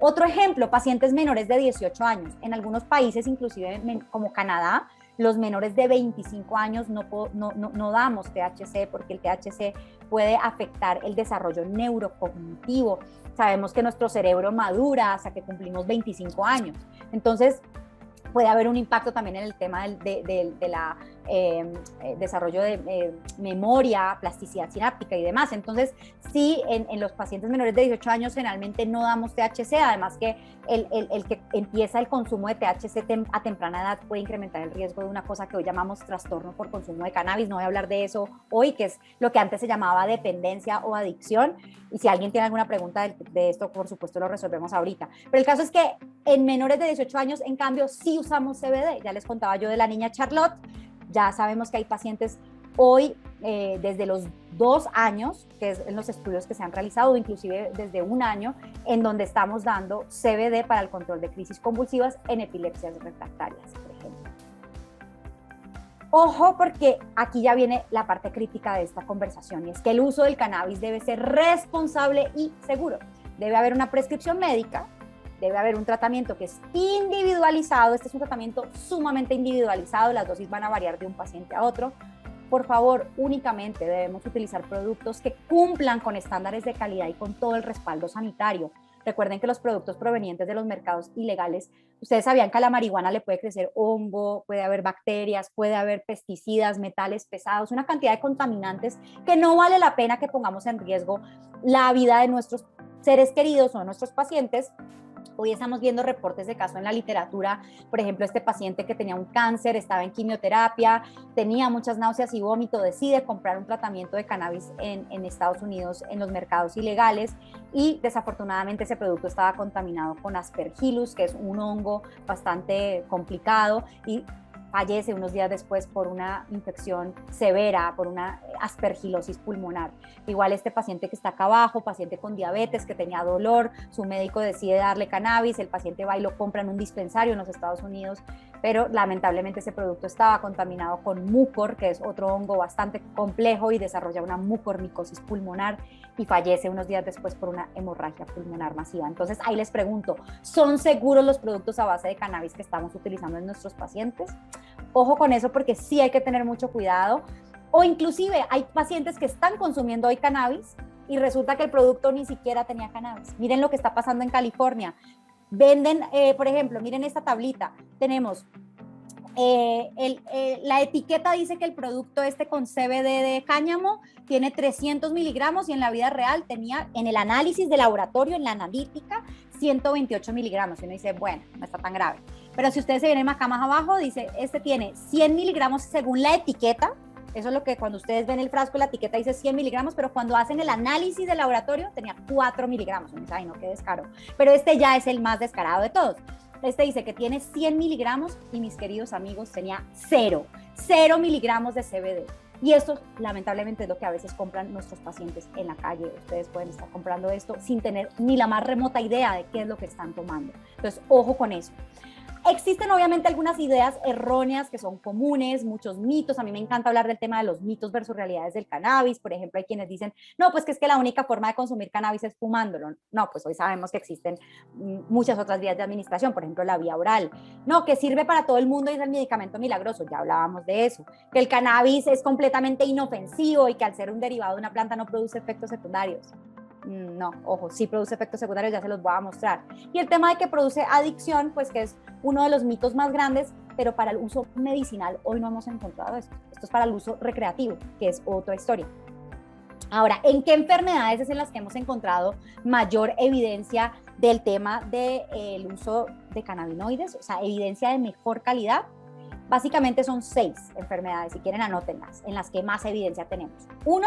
Otro ejemplo, pacientes menores de 18 años. En algunos países, inclusive como Canadá, los menores de 25 años no damos THC, porque el THC puede afectar el desarrollo neurocognitivo. Sabemos que nuestro cerebro madura hasta que cumplimos 25 años. Entonces, puede haber un impacto también en el tema de la desarrollo de memoria, plasticidad sináptica y demás. Entonces, sí, en los pacientes menores de 18 años generalmente no damos THC, además que el que empieza el consumo de THC a temprana edad puede incrementar el riesgo de una cosa que hoy llamamos trastorno por consumo de cannabis. No voy a hablar de eso hoy, que es lo que antes se llamaba dependencia o adicción. Y si alguien tiene alguna pregunta de esto, por supuesto lo resolvemos ahorita. Pero el caso es que en menores de 18 años, en cambio, sí usamos CBD. Ya les contaba yo de la niña Charlotte. Ya sabemos que hay pacientes hoy desde los 2 años, que es en los estudios que se han realizado, inclusive desde 1 año, en donde estamos dando CBD para el control de crisis convulsivas en epilepsias refractarias, por ejemplo. Ojo, porque aquí ya viene la parte crítica de esta conversación, y es que el uso del cannabis debe ser responsable y seguro. Debe haber una prescripción médica, debe haber un tratamiento que es individualizado. Este es un tratamiento sumamente individualizado, las dosis van a variar de un paciente a otro. Por favor, únicamente debemos utilizar productos que cumplan con estándares de calidad y con todo el respaldo sanitario. Recuerden que los productos provenientes de los mercados ilegales, ustedes sabían que a la marihuana le puede crecer hongo, puede haber bacterias, puede haber pesticidas, metales pesados, una cantidad de contaminantes que no vale la pena que pongamos en riesgo la vida de nuestros seres queridos o de nuestros pacientes. Hoy estamos viendo reportes de caso en la literatura, por ejemplo, este paciente que tenía un cáncer, estaba en quimioterapia, tenía muchas náuseas y vómito, decide comprar un tratamiento de cannabis en Estados Unidos en los mercados ilegales y desafortunadamente ese producto estaba contaminado con Aspergillus, que es un hongo bastante complicado, y fallece unos días después por una infección severa, por una aspergilosis pulmonar. Igual este paciente que está acá abajo, paciente con diabetes, que tenía dolor, su médico decide darle cannabis, el paciente va y lo compra en un dispensario en los Estados Unidos, pero lamentablemente ese producto estaba contaminado con mucor, que es otro hongo bastante complejo y desarrolla una mucormicosis pulmonar y fallece unos días después por una hemorragia pulmonar masiva. Entonces ahí les pregunto, ¿son seguros los productos a base de cannabis que estamos utilizando en nuestros pacientes? Ojo con eso, porque sí hay que tener mucho cuidado. O inclusive hay pacientes que están consumiendo hoy cannabis y resulta que el producto ni siquiera tenía cannabis. Miren lo que está pasando en California. Venden, por ejemplo, miren esta tablita. Tenemos, la etiqueta dice que el producto con CBD de cáñamo tiene 300 miligramos y en la vida real tenía, en el análisis de laboratorio, en la analítica, 128 miligramos. Y uno dice, bueno, no está tan grave. Pero si ustedes se vienen acá más abajo, dice, tiene 100 miligramos según la etiqueta. Eso es lo que cuando ustedes ven el frasco, la etiqueta dice 100 miligramos, pero cuando hacen el análisis de laboratorio tenía 4 miligramos. Uno dice, ay, no, qué descaro. Pero ya es el más descarado de todos. Dice que tiene 100 miligramos y, mis queridos amigos, tenía 0 miligramos de CBD. Y esto, lamentablemente, es lo que a veces compran nuestros pacientes en la calle. Ustedes pueden estar comprando esto sin tener ni la más remota idea de qué es lo que están tomando. Entonces, ojo con eso. Existen obviamente algunas ideas erróneas que son comunes, muchos mitos. A mí me encanta hablar del tema de los mitos versus realidades del cannabis. Por ejemplo, hay quienes dicen, no, pues que es que la única forma de consumir cannabis es fumándolo. No, pues hoy sabemos que existen muchas otras vías de administración, por ejemplo, la vía oral. No, que sirve para todo el mundo y es el medicamento milagroso. Ya hablábamos de eso. Que el cannabis es completamente inofensivo y que al ser un derivado de una planta no produce efectos secundarios. No, ojo, sí produce efectos secundarios, ya se los voy a mostrar. Y el tema de que produce adicción, pues que es uno de los mitos más grandes, pero para el uso medicinal hoy no hemos encontrado esto. Esto es para el uso recreativo, que es otra historia. Ahora, ¿en qué enfermedades es en las que hemos encontrado mayor evidencia del tema del uso de cannabinoides? O sea, evidencia de mejor calidad. Básicamente son 6 enfermedades, si quieren anótenlas, en las que más evidencia tenemos. 1,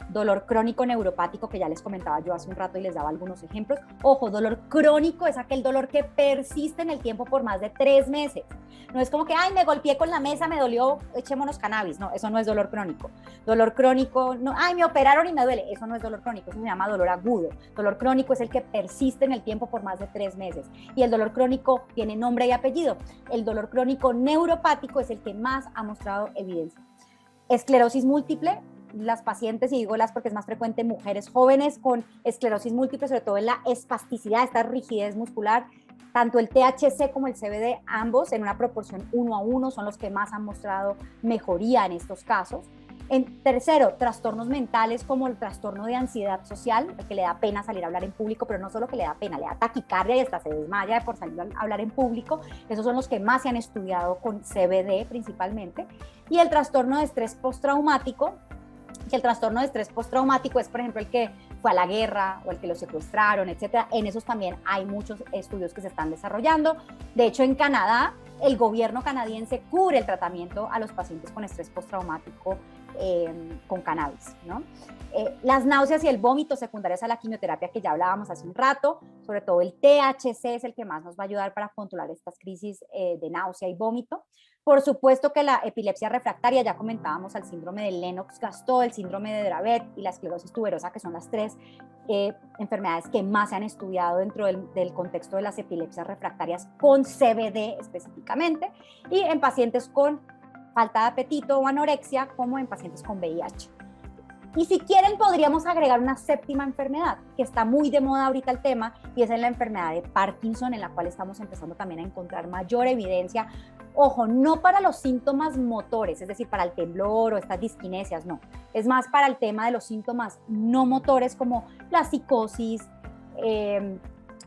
dolor crónico neuropático, que ya les comentaba yo hace un rato y les daba algunos ejemplos. Ojo, dolor crónico es aquel dolor que persiste en el tiempo por más de 3 meses. No es como que, ay, me golpeé con la mesa, me dolió, echémonos cannabis. No, eso no es dolor crónico. Dolor crónico, no, ay, me operaron y me duele. Eso no es dolor crónico, eso se llama dolor agudo. Dolor crónico es el que persiste en el tiempo por más de 3 meses. Y el dolor crónico tiene nombre y apellido. El dolor crónico neuropático es el que más ha mostrado evidencia. Esclerosis múltiple, las pacientes, y digo las porque es más frecuente en mujeres jóvenes con esclerosis múltiple, sobre todo en la espasticidad, esta rigidez muscular, tanto el THC como el CBD, ambos en una proporción 1:1, son los que más han mostrado mejoría en estos casos. En tercero, trastornos mentales como el trastorno de ansiedad social, el que le da pena salir a hablar en público, pero no solo que le da pena, le da taquicardia y hasta se desmaya por salir a hablar en público. Esos son los que más se han estudiado con CBD principalmente. Y el trastorno de estrés postraumático, que el trastorno de estrés postraumático es, por ejemplo, el que fue a la guerra o el que lo secuestraron, etcétera. En esos también hay muchos estudios que se están desarrollando. De hecho, en Canadá, el gobierno canadiense cubre el tratamiento a los pacientes con estrés postraumático con cannabis, ¿no? Las náuseas y el vómito secundarios a la quimioterapia que ya hablábamos hace un rato, sobre todo el THC es el que más nos va a ayudar para controlar estas crisis de náusea y vómito. Por supuesto que la epilepsia refractaria, ya comentábamos al síndrome de Lennox-Gastaut, el síndrome de Dravet y la esclerosis tuberosa, que son las 3 enfermedades que más se han estudiado dentro del contexto de las epilepsias refractarias con CBD específicamente, y en pacientes con falta de apetito o anorexia, como en pacientes con VIH. Y si quieren, podríamos agregar una 7ª enfermedad, que está muy de moda ahorita el tema, y es en la enfermedad de Parkinson, en la cual estamos empezando también a encontrar mayor evidencia. Ojo, no para los síntomas motores, es decir, para el temblor o estas disquinesias, no. Es más para el tema de los síntomas no motores, como la psicosis,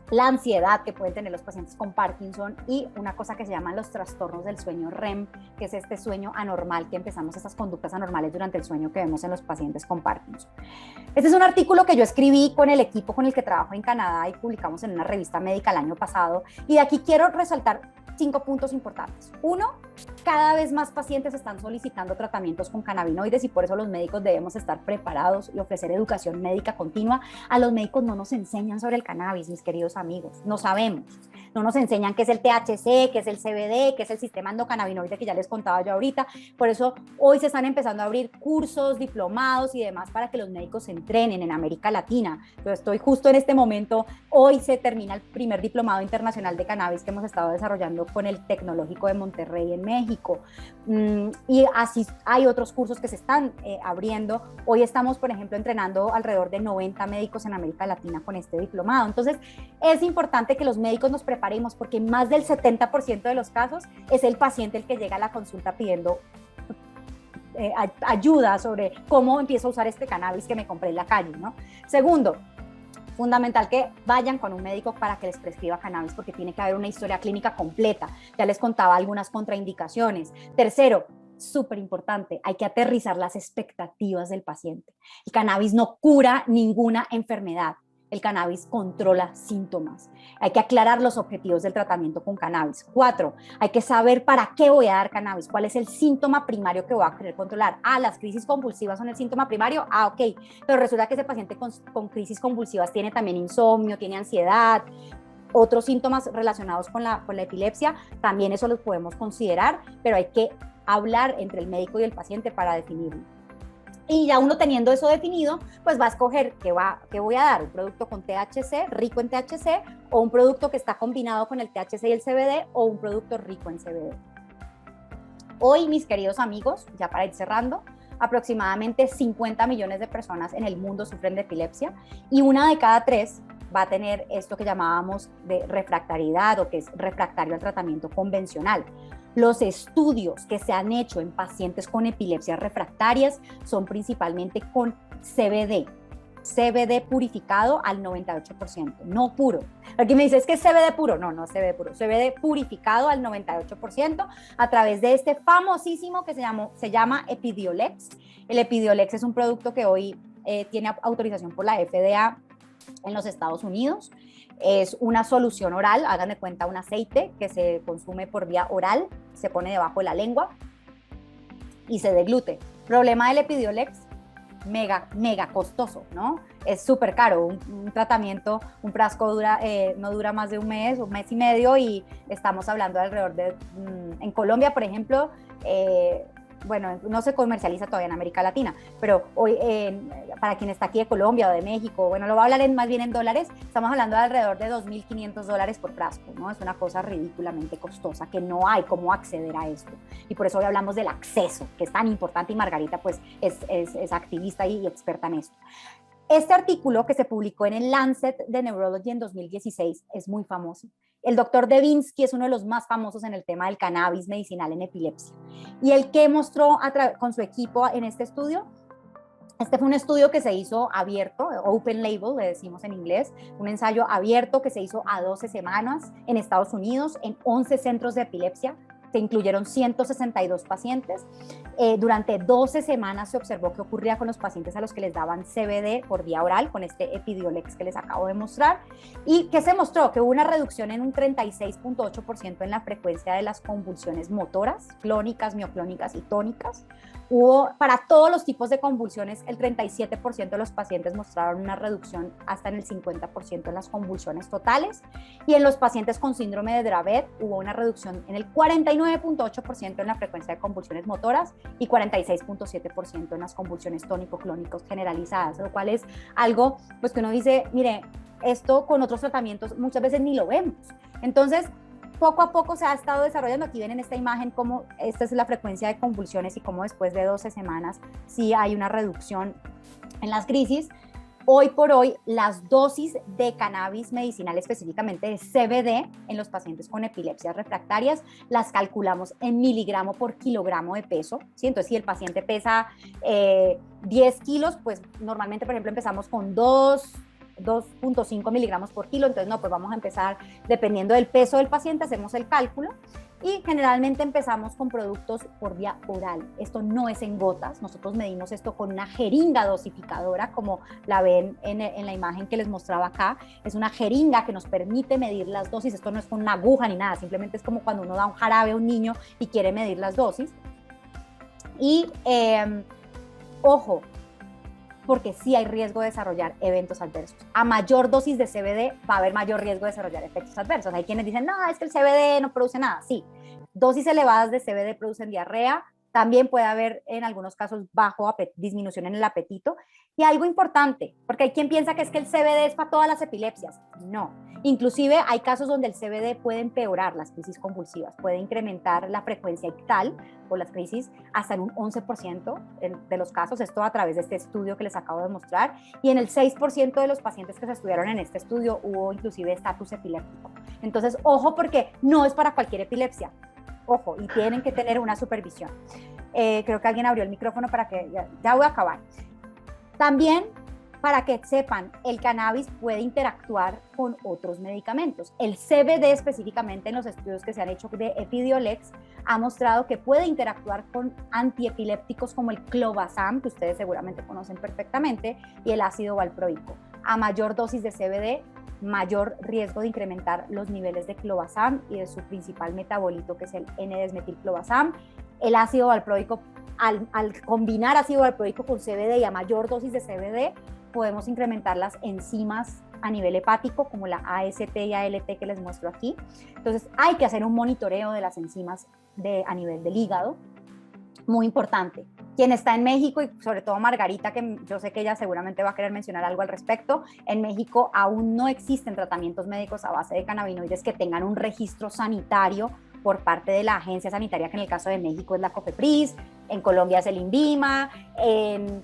la ansiedad que pueden tener los pacientes con Parkinson, y una cosa que se llaman los trastornos del sueño REM, que es este sueño anormal, que empezamos estas conductas anormales durante el sueño que vemos en los pacientes con Parkinson. Este es un artículo que yo escribí con el equipo con el que trabajo en Canadá y publicamos en una revista médica el año pasado, y de aquí quiero resaltar 5 puntos importantes. 1, cada vez más pacientes están solicitando tratamientos con cannabinoides y por eso los médicos debemos estar preparados y ofrecer educación médica continua. A los médicos no nos enseñan sobre el cannabis, mis queridos amigos, no sabemos. No nos enseñan qué es el THC, qué es el CBD, qué es el sistema endocannabinoide que ya les contaba yo ahorita. Por eso hoy se están empezando a abrir cursos, diplomados y demás para que los médicos se entrenen en América Latina. Yo estoy justo en este momento, hoy se termina el primer diplomado internacional de cannabis que hemos estado desarrollando con el Tecnológico de Monterrey en México. Y así hay otros cursos que se están abriendo. Hoy estamos, por ejemplo, entrenando alrededor de 90 médicos en América Latina con este diplomado. Entonces, es importante que los médicos nos preparemos porque más del 70% de los casos es el paciente el que llega a la consulta pidiendo ayuda sobre cómo empiezo a usar este cannabis que me compré en la calle, ¿no? Segundo, fundamental que vayan con un médico para que les prescriba cannabis porque tiene que haber una historia clínica completa. Ya les contaba algunas contraindicaciones. Tercero, súper importante, hay que aterrizar las expectativas del paciente. El cannabis no cura ninguna enfermedad. El cannabis controla síntomas. Hay que aclarar los objetivos del tratamiento con cannabis. 4, hay que saber para qué voy a dar cannabis, cuál es el síntoma primario que voy a querer controlar. Las crisis convulsivas son el síntoma primario. Ok, pero resulta que ese paciente con crisis convulsivas tiene también insomnio, tiene ansiedad, otros síntomas relacionados con la epilepsia, también eso los podemos considerar, pero hay que hablar entre el médico y el paciente para definirlo. Y ya uno teniendo eso definido, pues va a escoger qué voy a dar, un producto con THC, rico en THC, o un producto que está combinado con el THC y el CBD, o un producto rico en CBD. Hoy, mis queridos amigos, ya para ir cerrando, aproximadamente 50 millones de personas en el mundo sufren de epilepsia y 1 de cada 3 va a tener esto que llamábamos de refractariedad o que es refractario al tratamiento convencional. Los estudios que se han hecho en pacientes con epilepsias refractarias son principalmente con CBD purificado al 98%, no puro. Aquí me dice, es que es CBD puro. No, no es CBD puro, CBD purificado al 98% a través de este famosísimo que se llama Epidiolex. El Epidiolex es un producto que hoy tiene autorización por la FDA en los Estados Unidos. Es una solución oral, hagan de cuenta un aceite que se consume por vía oral, se pone debajo de la lengua y se deglute. Problema del Epidiolex, mega costoso, ¿no? Es súper caro, un tratamiento, un frasco no dura más de un mes y medio y estamos hablando de alrededor de, en Colombia, por ejemplo, bueno, no se comercializa todavía en América Latina, pero hoy para quien está aquí de Colombia o de México, bueno, lo voy a hablar más bien en dólares, estamos hablando de alrededor de $2.500 por frasco, ¿no? Es una cosa ridículamente costosa que no hay cómo acceder a esto. Y por eso hoy hablamos del acceso, que es tan importante y Margarita pues es activista y experta en esto. Este artículo que se publicó en el Lancet de Neurology en 2016 es muy famoso. El doctor Devinsky es uno de los más famosos en el tema del cannabis medicinal en epilepsia. Y el que mostró con su equipo en este estudio, este fue un estudio que se hizo abierto, open label, le decimos en inglés, un ensayo abierto que se hizo a 12 semanas en Estados Unidos, en 11 centros de epilepsia. Se incluyeron 162 pacientes. Durante 12 semanas se observó qué ocurría con los pacientes a los que les daban CBD por vía oral, con este Epidiolex que les acabo de mostrar. ¿Y qué se mostró? Que hubo una reducción en un 36.8% en la frecuencia de las convulsiones motoras, clónicas, mioclónicas y tónicas. Hubo, para todos los tipos de convulsiones, el 37% de los pacientes mostraron una reducción hasta en el 50% en las convulsiones totales. Y en los pacientes con síndrome de Dravet hubo una reducción en el 49.8% en la frecuencia de convulsiones motoras y 46.7% en las convulsiones tónico-clónicos generalizadas, lo cual es algo pues, que uno dice, mire, esto con otros tratamientos muchas veces ni lo vemos. Entonces, poco a poco se ha estado desarrollando. Aquí ven en esta imagen cómo esta es la frecuencia de convulsiones y cómo después de 12 semanas sí hay una reducción en las crisis. Hoy por hoy, las dosis de cannabis medicinal, específicamente de CBD, en los pacientes con epilepsias refractarias, las calculamos en miligramo por kilogramo de peso, ¿sí? Entonces, si el paciente pesa 10 kilos, pues normalmente, por ejemplo, empezamos con 2.5 miligramos por kilo, entonces no, pues vamos a empezar, dependiendo del peso del paciente, hacemos el cálculo y generalmente empezamos con productos por vía oral. Esto no es en gotas, nosotros medimos esto con una jeringa dosificadora, como la ven en la imagen que les mostraba acá. Es una jeringa que nos permite medir las dosis, esto no es con una aguja ni nada, simplemente es como cuando uno da un jarabe a un niño y quiere medir las dosis. Y, ojo, porque sí hay riesgo de desarrollar eventos adversos. A mayor dosis de CBD va a haber mayor riesgo de desarrollar efectos adversos. Hay quienes dicen, no, es que el CBD no produce nada. Sí, dosis elevadas de CBD producen diarrea, también puede haber en algunos casos disminución en el apetito. Y algo importante, porque hay quien piensa que es que el CBD es para todas las epilepsias. No, inclusive hay casos donde el CBD puede empeorar las crisis convulsivas, puede incrementar la frecuencia ictal o las crisis hasta en un 11% de los casos, esto a través de este estudio que les acabo de mostrar, y en el 6% de los pacientes que se estudiaron en este estudio hubo inclusive estatus epiléptico. Entonces, ojo, porque no es para cualquier epilepsia. Ojo, y tienen que tener una supervisión. Creo que alguien abrió el micrófono para que, ya voy a acabar. También, para que sepan, el cannabis puede interactuar con otros medicamentos. El CBD específicamente en los estudios que se han hecho de Epidiolex ha mostrado que puede interactuar con antiepilépticos como el clobazam, que ustedes seguramente conocen perfectamente, y el ácido valproico. A mayor dosis de CBD, mayor riesgo de incrementar los niveles de clobazam y de su principal metabolito, que es el N-desmetilclobazam. El ácido valproico, al combinar ácido valproico con CBD y a mayor dosis de CBD, podemos incrementar las enzimas a nivel hepático, como la AST y ALT que les muestro aquí. Entonces, hay que hacer un monitoreo de las enzimas a nivel del hígado, muy importante. Quien está en México, y sobre todo Margarita, que yo sé que ella seguramente va a querer mencionar algo al respecto, en México aún no existen tratamientos médicos a base de cannabinoides que tengan un registro sanitario por parte de la agencia sanitaria, que en el caso de México es la COFEPRIS, en Colombia es el INVIMA, en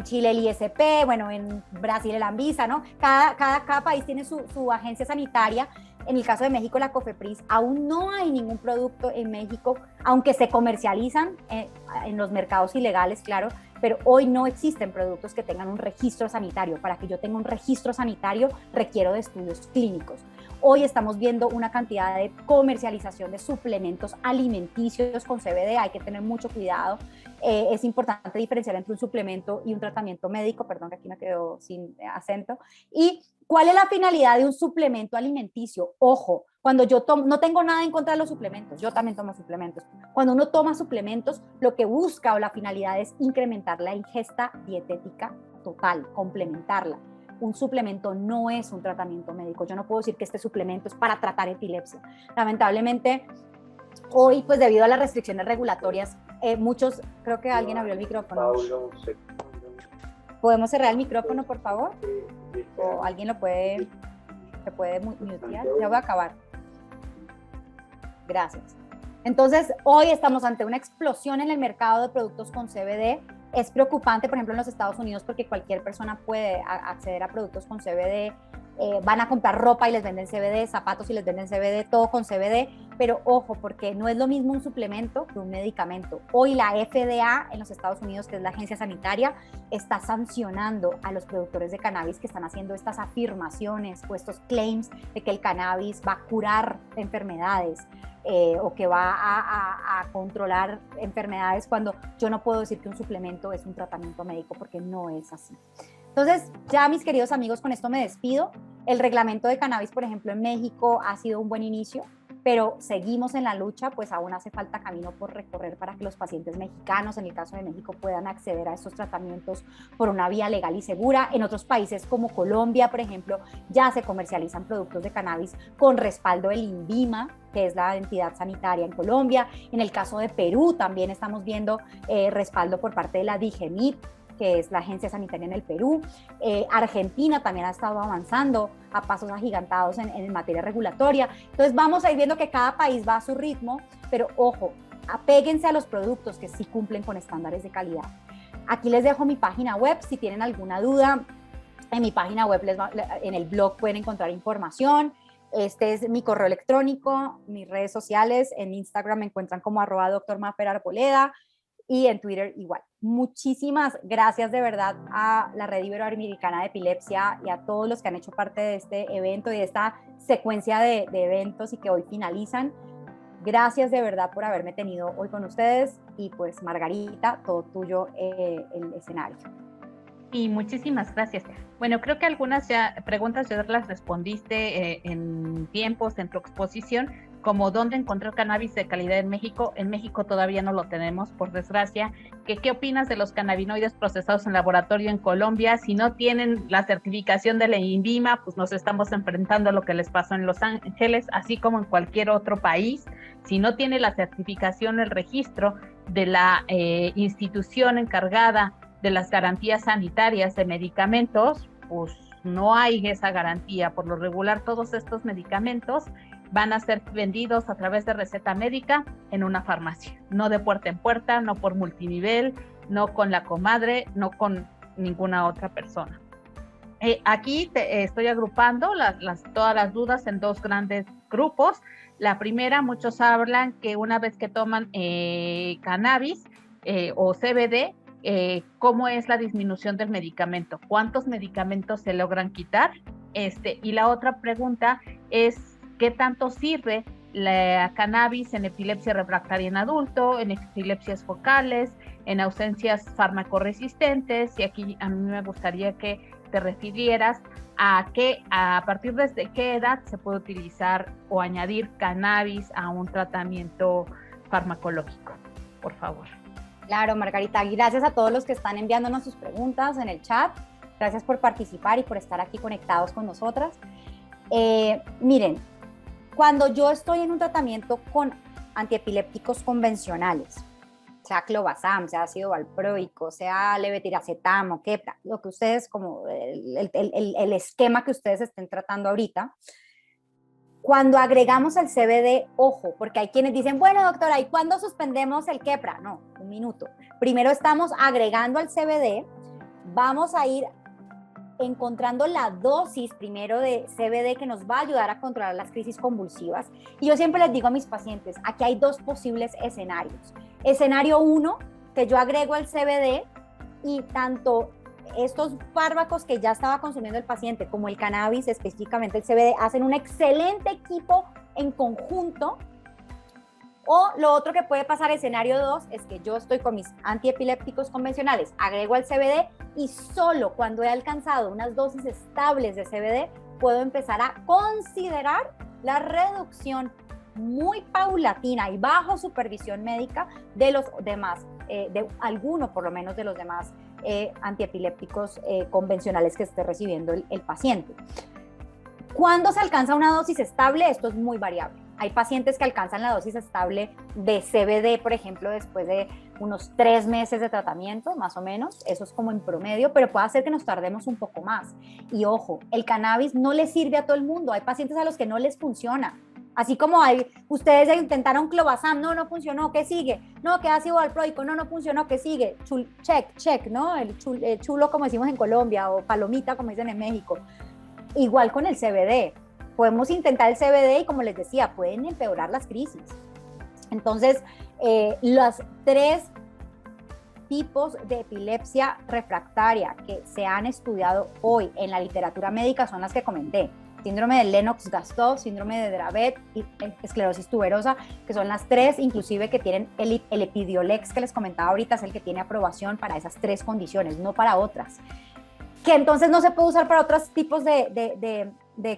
Chile el ISP, bueno, en Brasil el ANVISA, ¿no? Cada país tiene su agencia sanitaria. En el caso de México, la COFEPRIS, aún no hay ningún producto en México, aunque se comercializan en los mercados ilegales, claro, pero hoy no existen productos que tengan un registro sanitario. Para que yo tenga un registro sanitario, requiero de estudios clínicos. Hoy estamos viendo una cantidad de comercialización de suplementos alimenticios con CBD, hay que tener mucho cuidado. Es importante diferenciar entre un suplemento y un tratamiento médico, perdón que aquí me quedo sin acento. ¿Y cuál es la finalidad de un suplemento alimenticio? Ojo, cuando yo no tengo nada en contra de los suplementos, yo también tomo suplementos. Cuando uno toma suplementos, lo que busca o la finalidad es incrementar la ingesta dietética total, complementarla. Un suplemento no es un tratamiento médico. Yo no puedo decir que este suplemento es para tratar epilepsia. Lamentablemente, hoy, pues debido a las restricciones regulatorias, muchos, creo que alguien abrió el micrófono. ¿Podemos cerrar el micrófono, por favor? ¿O alguien se puede mutear? Ya voy a acabar. Gracias. Entonces, hoy estamos ante una explosión en el mercado de productos con CBD. Es preocupante, por ejemplo, en los Estados Unidos, porque cualquier persona puede acceder a productos con CBD. Van a comprar ropa y les venden CBD, zapatos y les venden CBD, todo con CBD, pero ojo, porque no es lo mismo un suplemento que un medicamento. Hoy la FDA en los Estados Unidos, que es la agencia sanitaria, está sancionando a los productores de cannabis que están haciendo estas afirmaciones o estos claims de que el cannabis va a curar enfermedades o que va a controlar enfermedades, cuando yo no puedo decir que un suplemento es un tratamiento médico, porque no es así. Entonces, ya mis queridos amigos, con esto me despido. El reglamento de cannabis, por ejemplo, en México ha sido un buen inicio, pero seguimos en la lucha, pues aún hace falta camino por recorrer para que los pacientes mexicanos, en el caso de México, puedan acceder a estos tratamientos por una vía legal y segura. En otros países como Colombia, por ejemplo, ya se comercializan productos de cannabis con respaldo del INVIMA, que es la entidad sanitaria en Colombia. En el caso de Perú también estamos viendo respaldo por parte de la DIGEMIT, que es la agencia sanitaria en el Perú. Argentina también ha estado avanzando a pasos agigantados en materia regulatoria. Entonces vamos a ir viendo que cada país va a su ritmo, pero ojo, apéguense a los productos que sí cumplen con estándares de calidad. Aquí les dejo mi página web, si tienen alguna duda, en mi página web, en el blog pueden encontrar información. Este es mi correo electrónico, mis redes sociales, en Instagram me encuentran como @drmaferarboleda, y en Twitter igual. Muchísimas gracias de verdad a la Red Iberoamericana de Epilepsia y a todos los que han hecho parte de este evento y de esta secuencia de eventos y que hoy finalizan. Gracias de verdad por haberme tenido hoy con ustedes, y pues Margarita, todo tuyo el escenario. Y muchísimas gracias. Bueno, creo que algunas preguntas ya las respondiste en tiempos, en tu exposición, como dónde encontrar cannabis de calidad en México todavía no lo tenemos, por desgracia. ¿Qué opinas de los cannabinoides procesados en laboratorio en Colombia? Si no tienen la certificación de la INVIMA, pues nos estamos enfrentando a lo que les pasó en Los Ángeles, así como en cualquier otro país. Si no tiene la certificación, el registro de la institución encargada de las garantías sanitarias de medicamentos, pues no hay esa garantía. Por lo regular, todos estos medicamentos van a ser vendidos a través de receta médica en una farmacia, no de puerta en puerta, no por multinivel, no con la comadre, no con ninguna otra persona. Aquí estoy agrupando todas las dudas en dos grandes grupos. La primera, muchos hablan que una vez que toman cannabis o CBD, ¿cómo es la disminución del medicamento? ¿Cuántos medicamentos se logran quitar? Y la otra pregunta es, ¿qué tanto sirve la cannabis en epilepsia refractaria en adulto, en epilepsias focales, en ausencias farmacoresistentes? Y aquí a mí me gustaría que te refirieras a partir de qué edad se puede utilizar o añadir cannabis a un tratamiento farmacológico, por favor. Claro, Margarita, gracias a todos los que están enviándonos sus preguntas en el chat. Gracias por participar y por estar aquí conectados con nosotras. Miren, cuando yo estoy en un tratamiento con antiepilépticos convencionales, sea clobazam, sea ácido valproico, sea levetiracetam o quepra, lo que ustedes, como el esquema que ustedes estén tratando ahorita, cuando agregamos el CBD, ojo, porque hay quienes dicen, bueno, doctora, ¿y cuándo suspendemos el quepra? No, un minuto. Primero estamos agregando al CBD, vamos a ir encontrando la dosis primero de CBD que nos va a ayudar a controlar las crisis convulsivas. Y yo siempre les digo a mis pacientes, aquí hay dos posibles escenarios. Escenario 1, que yo agrego el CBD y tanto estos fármacos que ya estaba consumiendo el paciente como el cannabis, específicamente el CBD, hacen un excelente equipo en conjunto. O lo otro que puede pasar, escenario 2, es que yo estoy con mis antiepilépticos convencionales, agrego el CBD y solo cuando he alcanzado unas dosis estables de CBD puedo empezar a considerar la reducción muy paulatina y bajo supervisión médica de los demás, de alguno por lo menos de los demás antiepilépticos convencionales que esté recibiendo el paciente. ¿Cuándo se alcanza una dosis estable? Esto es muy variable. Hay pacientes que alcanzan la dosis estable de CBD, por ejemplo, después de unos 3 meses de tratamiento, más o menos. Eso es como en promedio, pero puede hacer que nos tardemos un poco más. Y ojo, el cannabis no le sirve a todo el mundo. Hay pacientes a los que no les funciona. Así como ustedes ya intentaron clobazam, no funcionó, ¿qué sigue? No, que ácido valproico, no funcionó, ¿qué sigue? Check, ¿no? El chulo, como decimos en Colombia, o palomita, como dicen en México. Igual con el CBD. Podemos intentar el CBD y, como les decía, pueden empeorar las crisis. Entonces, los 3 tipos de epilepsia refractaria que se han estudiado hoy en la literatura médica son las que comenté. Síndrome de Lennox-Gastaut, síndrome de Dravet y esclerosis tuberosa, que son las 3, inclusive que tienen el Epidiolex que les comentaba ahorita, es el que tiene aprobación para esas 3 condiciones, no para otras. Que entonces no se puede usar para otros tipos de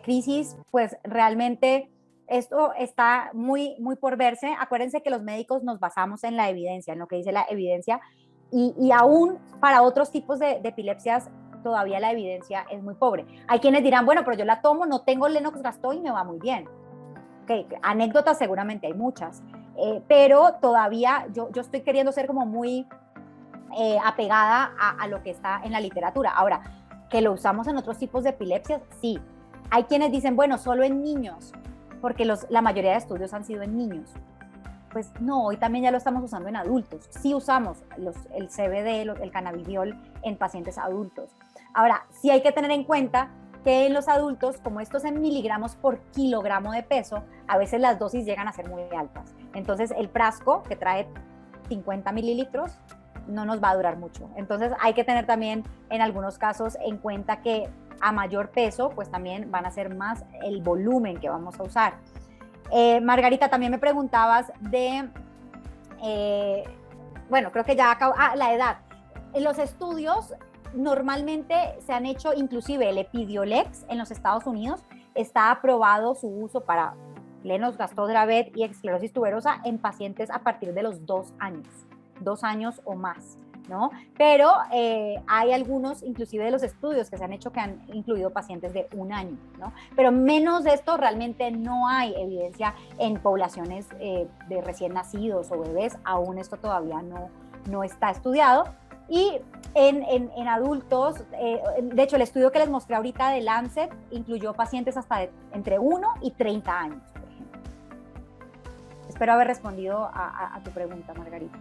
crisis, pues realmente esto está muy por verse. Acuérdense que los médicos nos basamos en la evidencia, en lo que dice la evidencia, y aún para otros tipos de epilepsias todavía la evidencia es muy pobre. Hay quienes dirán, bueno, pero yo la tomo, no tengo Lennox-Gastaut y me va muy bien. Okay, anécdotas seguramente hay muchas, pero todavía yo estoy queriendo ser como muy apegada a lo que está en la literatura. Ahora, que lo usamos en otros tipos de epilepsias, sí. Hay quienes dicen, bueno, solo en niños, porque la mayoría de estudios han sido en niños. Pues no, hoy también ya lo estamos usando en adultos. Sí usamos el CBD, el cannabidiol en pacientes adultos. Ahora, sí hay que tener en cuenta que en los adultos, como esto es en miligramos por kilogramo de peso, a veces las dosis llegan a ser muy altas. Entonces, el frasco que trae 50 mililitros no nos va a durar mucho. Entonces, hay que tener también en algunos casos en cuenta que a mayor peso, pues también van a ser más el volumen que vamos a usar. Margarita, también me preguntabas de, bueno, creo que ya acabo, la edad. En los estudios normalmente se han hecho, inclusive el Epidiolex en los Estados Unidos está aprobado su uso para Lennox-Gastaut-Dravet y esclerosis tuberosa en pacientes a partir de los 2 años o más, ¿no? Pero hay algunos, inclusive de los estudios que se han hecho, que han incluido pacientes de 1 año, ¿no? Pero menos de esto realmente no hay evidencia en poblaciones de recién nacidos o bebés, aún esto todavía no está estudiado. Y en adultos, de hecho el estudio que les mostré ahorita de Lancet incluyó pacientes hasta entre 1 y 30 años, por ejemplo. Espero haber respondido a tu pregunta, Margarita.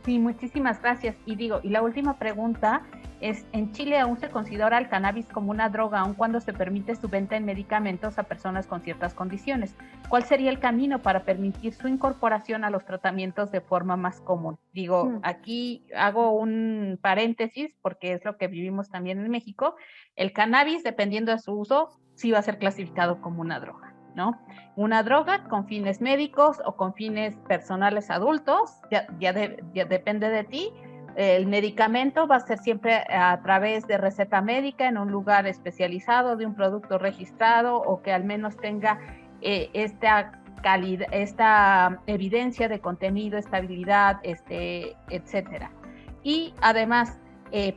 Sí, muchísimas gracias. Y la última pregunta es, ¿en Chile aún se considera el cannabis como una droga, aun cuando se permite su venta en medicamentos a personas con ciertas condiciones? ¿Cuál sería el camino para permitir su incorporación a los tratamientos de forma más común? Aquí hago un paréntesis porque es lo que vivimos también en México. El cannabis, dependiendo de su uso, sí va a ser clasificado como una droga, ¿no? Una droga con fines médicos o con fines personales adultos, ya depende de ti. El medicamento va a ser siempre a través de receta médica en un lugar especializado, de un producto registrado o que al menos tenga esta evidencia de contenido, estabilidad, etcétera. Y además,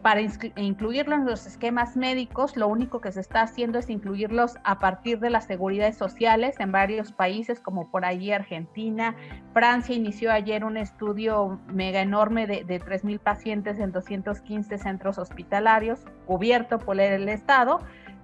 para incluirlo en los esquemas médicos, lo único que se está haciendo es incluirlos a partir de las seguridades sociales en varios países, como por allí Argentina. Francia inició ayer un estudio mega enorme de 3,000 pacientes en 215 centros hospitalarios, cubierto por el Estado,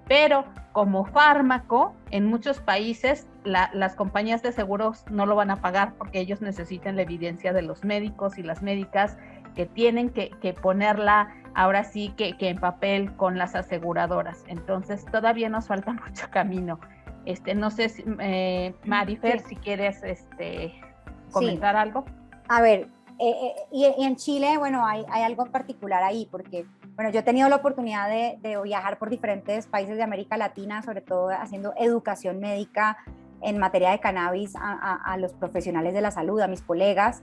pero como fármaco, en muchos países las compañías de seguros no lo van a pagar porque ellos necesitan la evidencia de los médicos y las médicas que tienen que ponerla ahora sí que en papel con las aseguradoras. Entonces todavía nos falta mucho camino. No sé si, Marifer, si quieres comentar algo. A ver, y en Chile, bueno, hay algo en particular ahí, porque bueno, yo he tenido la oportunidad de viajar por diferentes países de América Latina, sobre todo haciendo educación médica en materia de cannabis a los profesionales de la salud, a mis colegas.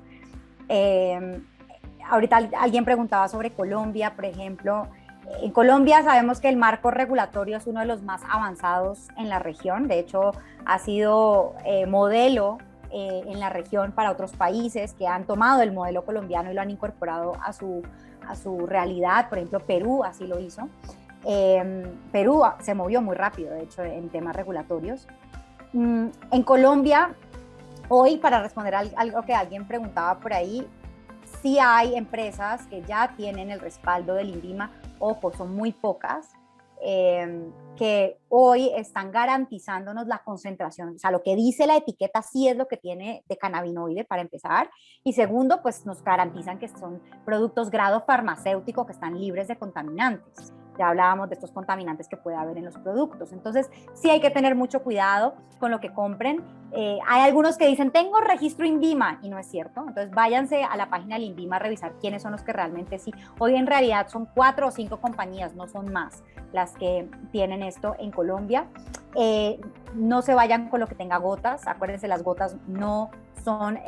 Ahorita alguien preguntaba sobre Colombia, por ejemplo. En Colombia sabemos que el marco regulatorio es uno de los más avanzados en la región. De hecho, ha sido modelo en la región para otros países que han tomado el modelo colombiano y lo han incorporado a su realidad. Por ejemplo, Perú así lo hizo. Perú se movió muy rápido, de hecho, en temas regulatorios. En Colombia, hoy, para responder algo que alguien preguntaba por ahí, sí hay empresas que ya tienen el respaldo del INVIMA, ojo, son muy pocas, que hoy están garantizándonos la concentración. O sea, lo que dice la etiqueta sí es lo que tiene de cannabinoide, para empezar. Y segundo, pues nos garantizan que son productos grado farmacéutico que están libres de contaminantes. Ya hablábamos de estos contaminantes que puede haber en los productos. Entonces, sí hay que tener mucho cuidado con lo que compren. Hay algunos que dicen, tengo registro INVIMA, y no es cierto. Entonces, váyanse a la página del INVIMA a revisar quiénes son los que realmente sí. Hoy en realidad son 4 o 5 compañías, no son más, las que tienen esto en Colombia. No se vayan con lo que tenga gotas. Acuérdense, las gotas no son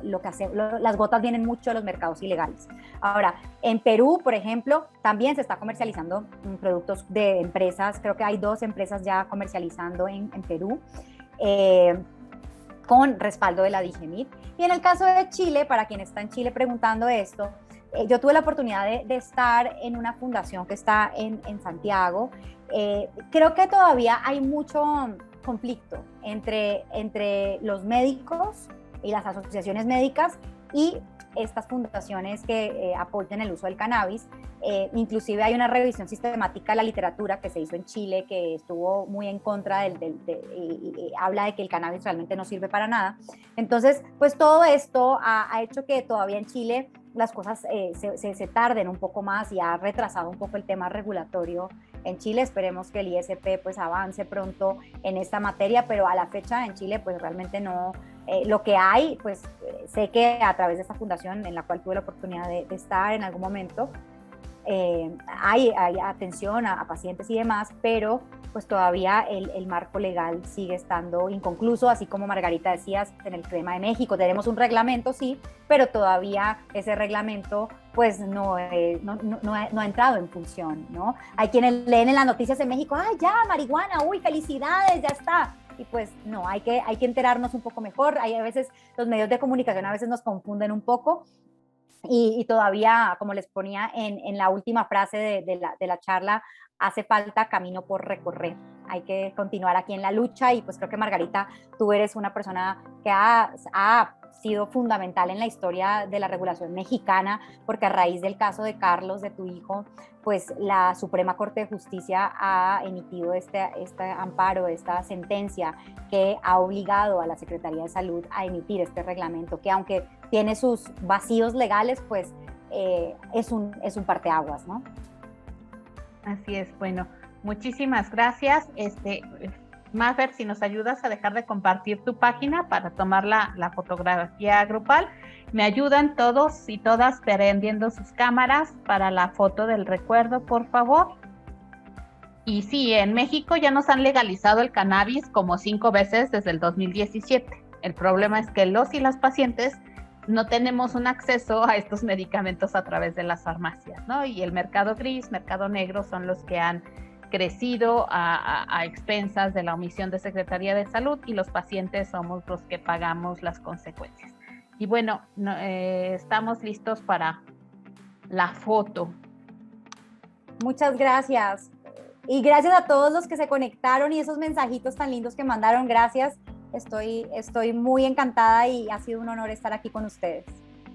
lo que hacen. Las gotas vienen mucho de los mercados ilegales. Ahora, en Perú, por ejemplo, también se está comercializando productos de empresas. Creo que hay 2 empresas ya comercializando en Perú con respaldo de la DIGEMIT. Y en el caso de Chile, para quien está en Chile preguntando esto, yo tuve la oportunidad de estar en una fundación que está en Santiago. Creo que todavía hay mucho conflicto entre los médicos y las asociaciones médicas y estas fundaciones que apoyan el uso del cannabis. Inclusive hay una revisión sistemática de la literatura que se hizo en Chile, que estuvo muy en contra y habla de que el cannabis realmente no sirve para nada. Entonces, pues todo esto ha hecho que todavía en Chile las cosas se tarden un poco más y ha retrasado un poco el tema regulatorio en Chile. Esperemos que el ISP pues avance pronto en esta materia, pero a la fecha en Chile pues realmente no. Lo que hay, pues sé que a través de esta fundación en la cual tuve la oportunidad de estar en algún momento, hay atención a pacientes y demás, pero pues todavía el marco legal sigue estando inconcluso, así como Margarita decías, en el tema de México tenemos un reglamento, sí, pero todavía ese reglamento pues no ha entrado en función, ¿no? Hay quienes leen en las noticias en México, ¡ay, ya, marihuana! ¡Uy, felicidades! ¡Ya está! y pues no, hay que enterarnos un poco mejor. Hay a veces, los medios de comunicación a veces nos confunden un poco y todavía, como les ponía en la última frase de la charla, hace falta camino por recorrer. Hay que continuar aquí en la lucha y pues creo que Margarita, tú eres una persona que ha sido fundamental en la historia de la regulación mexicana, porque a raíz del caso de Carlos, de tu hijo, pues la Suprema Corte de Justicia ha emitido este amparo, esta sentencia que ha obligado a la Secretaría de Salud a emitir este reglamento, que aunque tiene sus vacíos legales, pues es un parteaguas, ¿no? Así es, bueno, muchísimas gracias. Mafer, si nos ayudas a dejar de compartir tu página para tomar la fotografía grupal, me ayudan todos y todas prendiendo sus cámaras para la foto del recuerdo, por favor. Y sí, en México ya nos han legalizado el cannabis como 5 veces desde el 2017. El problema es que los y las pacientes no tenemos un acceso a estos medicamentos a través de las farmacias, ¿no? Y el mercado gris, mercado negro son los que han crecido a expensas de la omisión de Secretaría de Salud, y los pacientes somos los que pagamos las consecuencias. Y bueno, estamos listos para la foto. Muchas gracias. Y gracias a todos los que se conectaron y esos mensajitos tan lindos que mandaron. Gracias. Estoy muy encantada y ha sido un honor estar aquí con ustedes.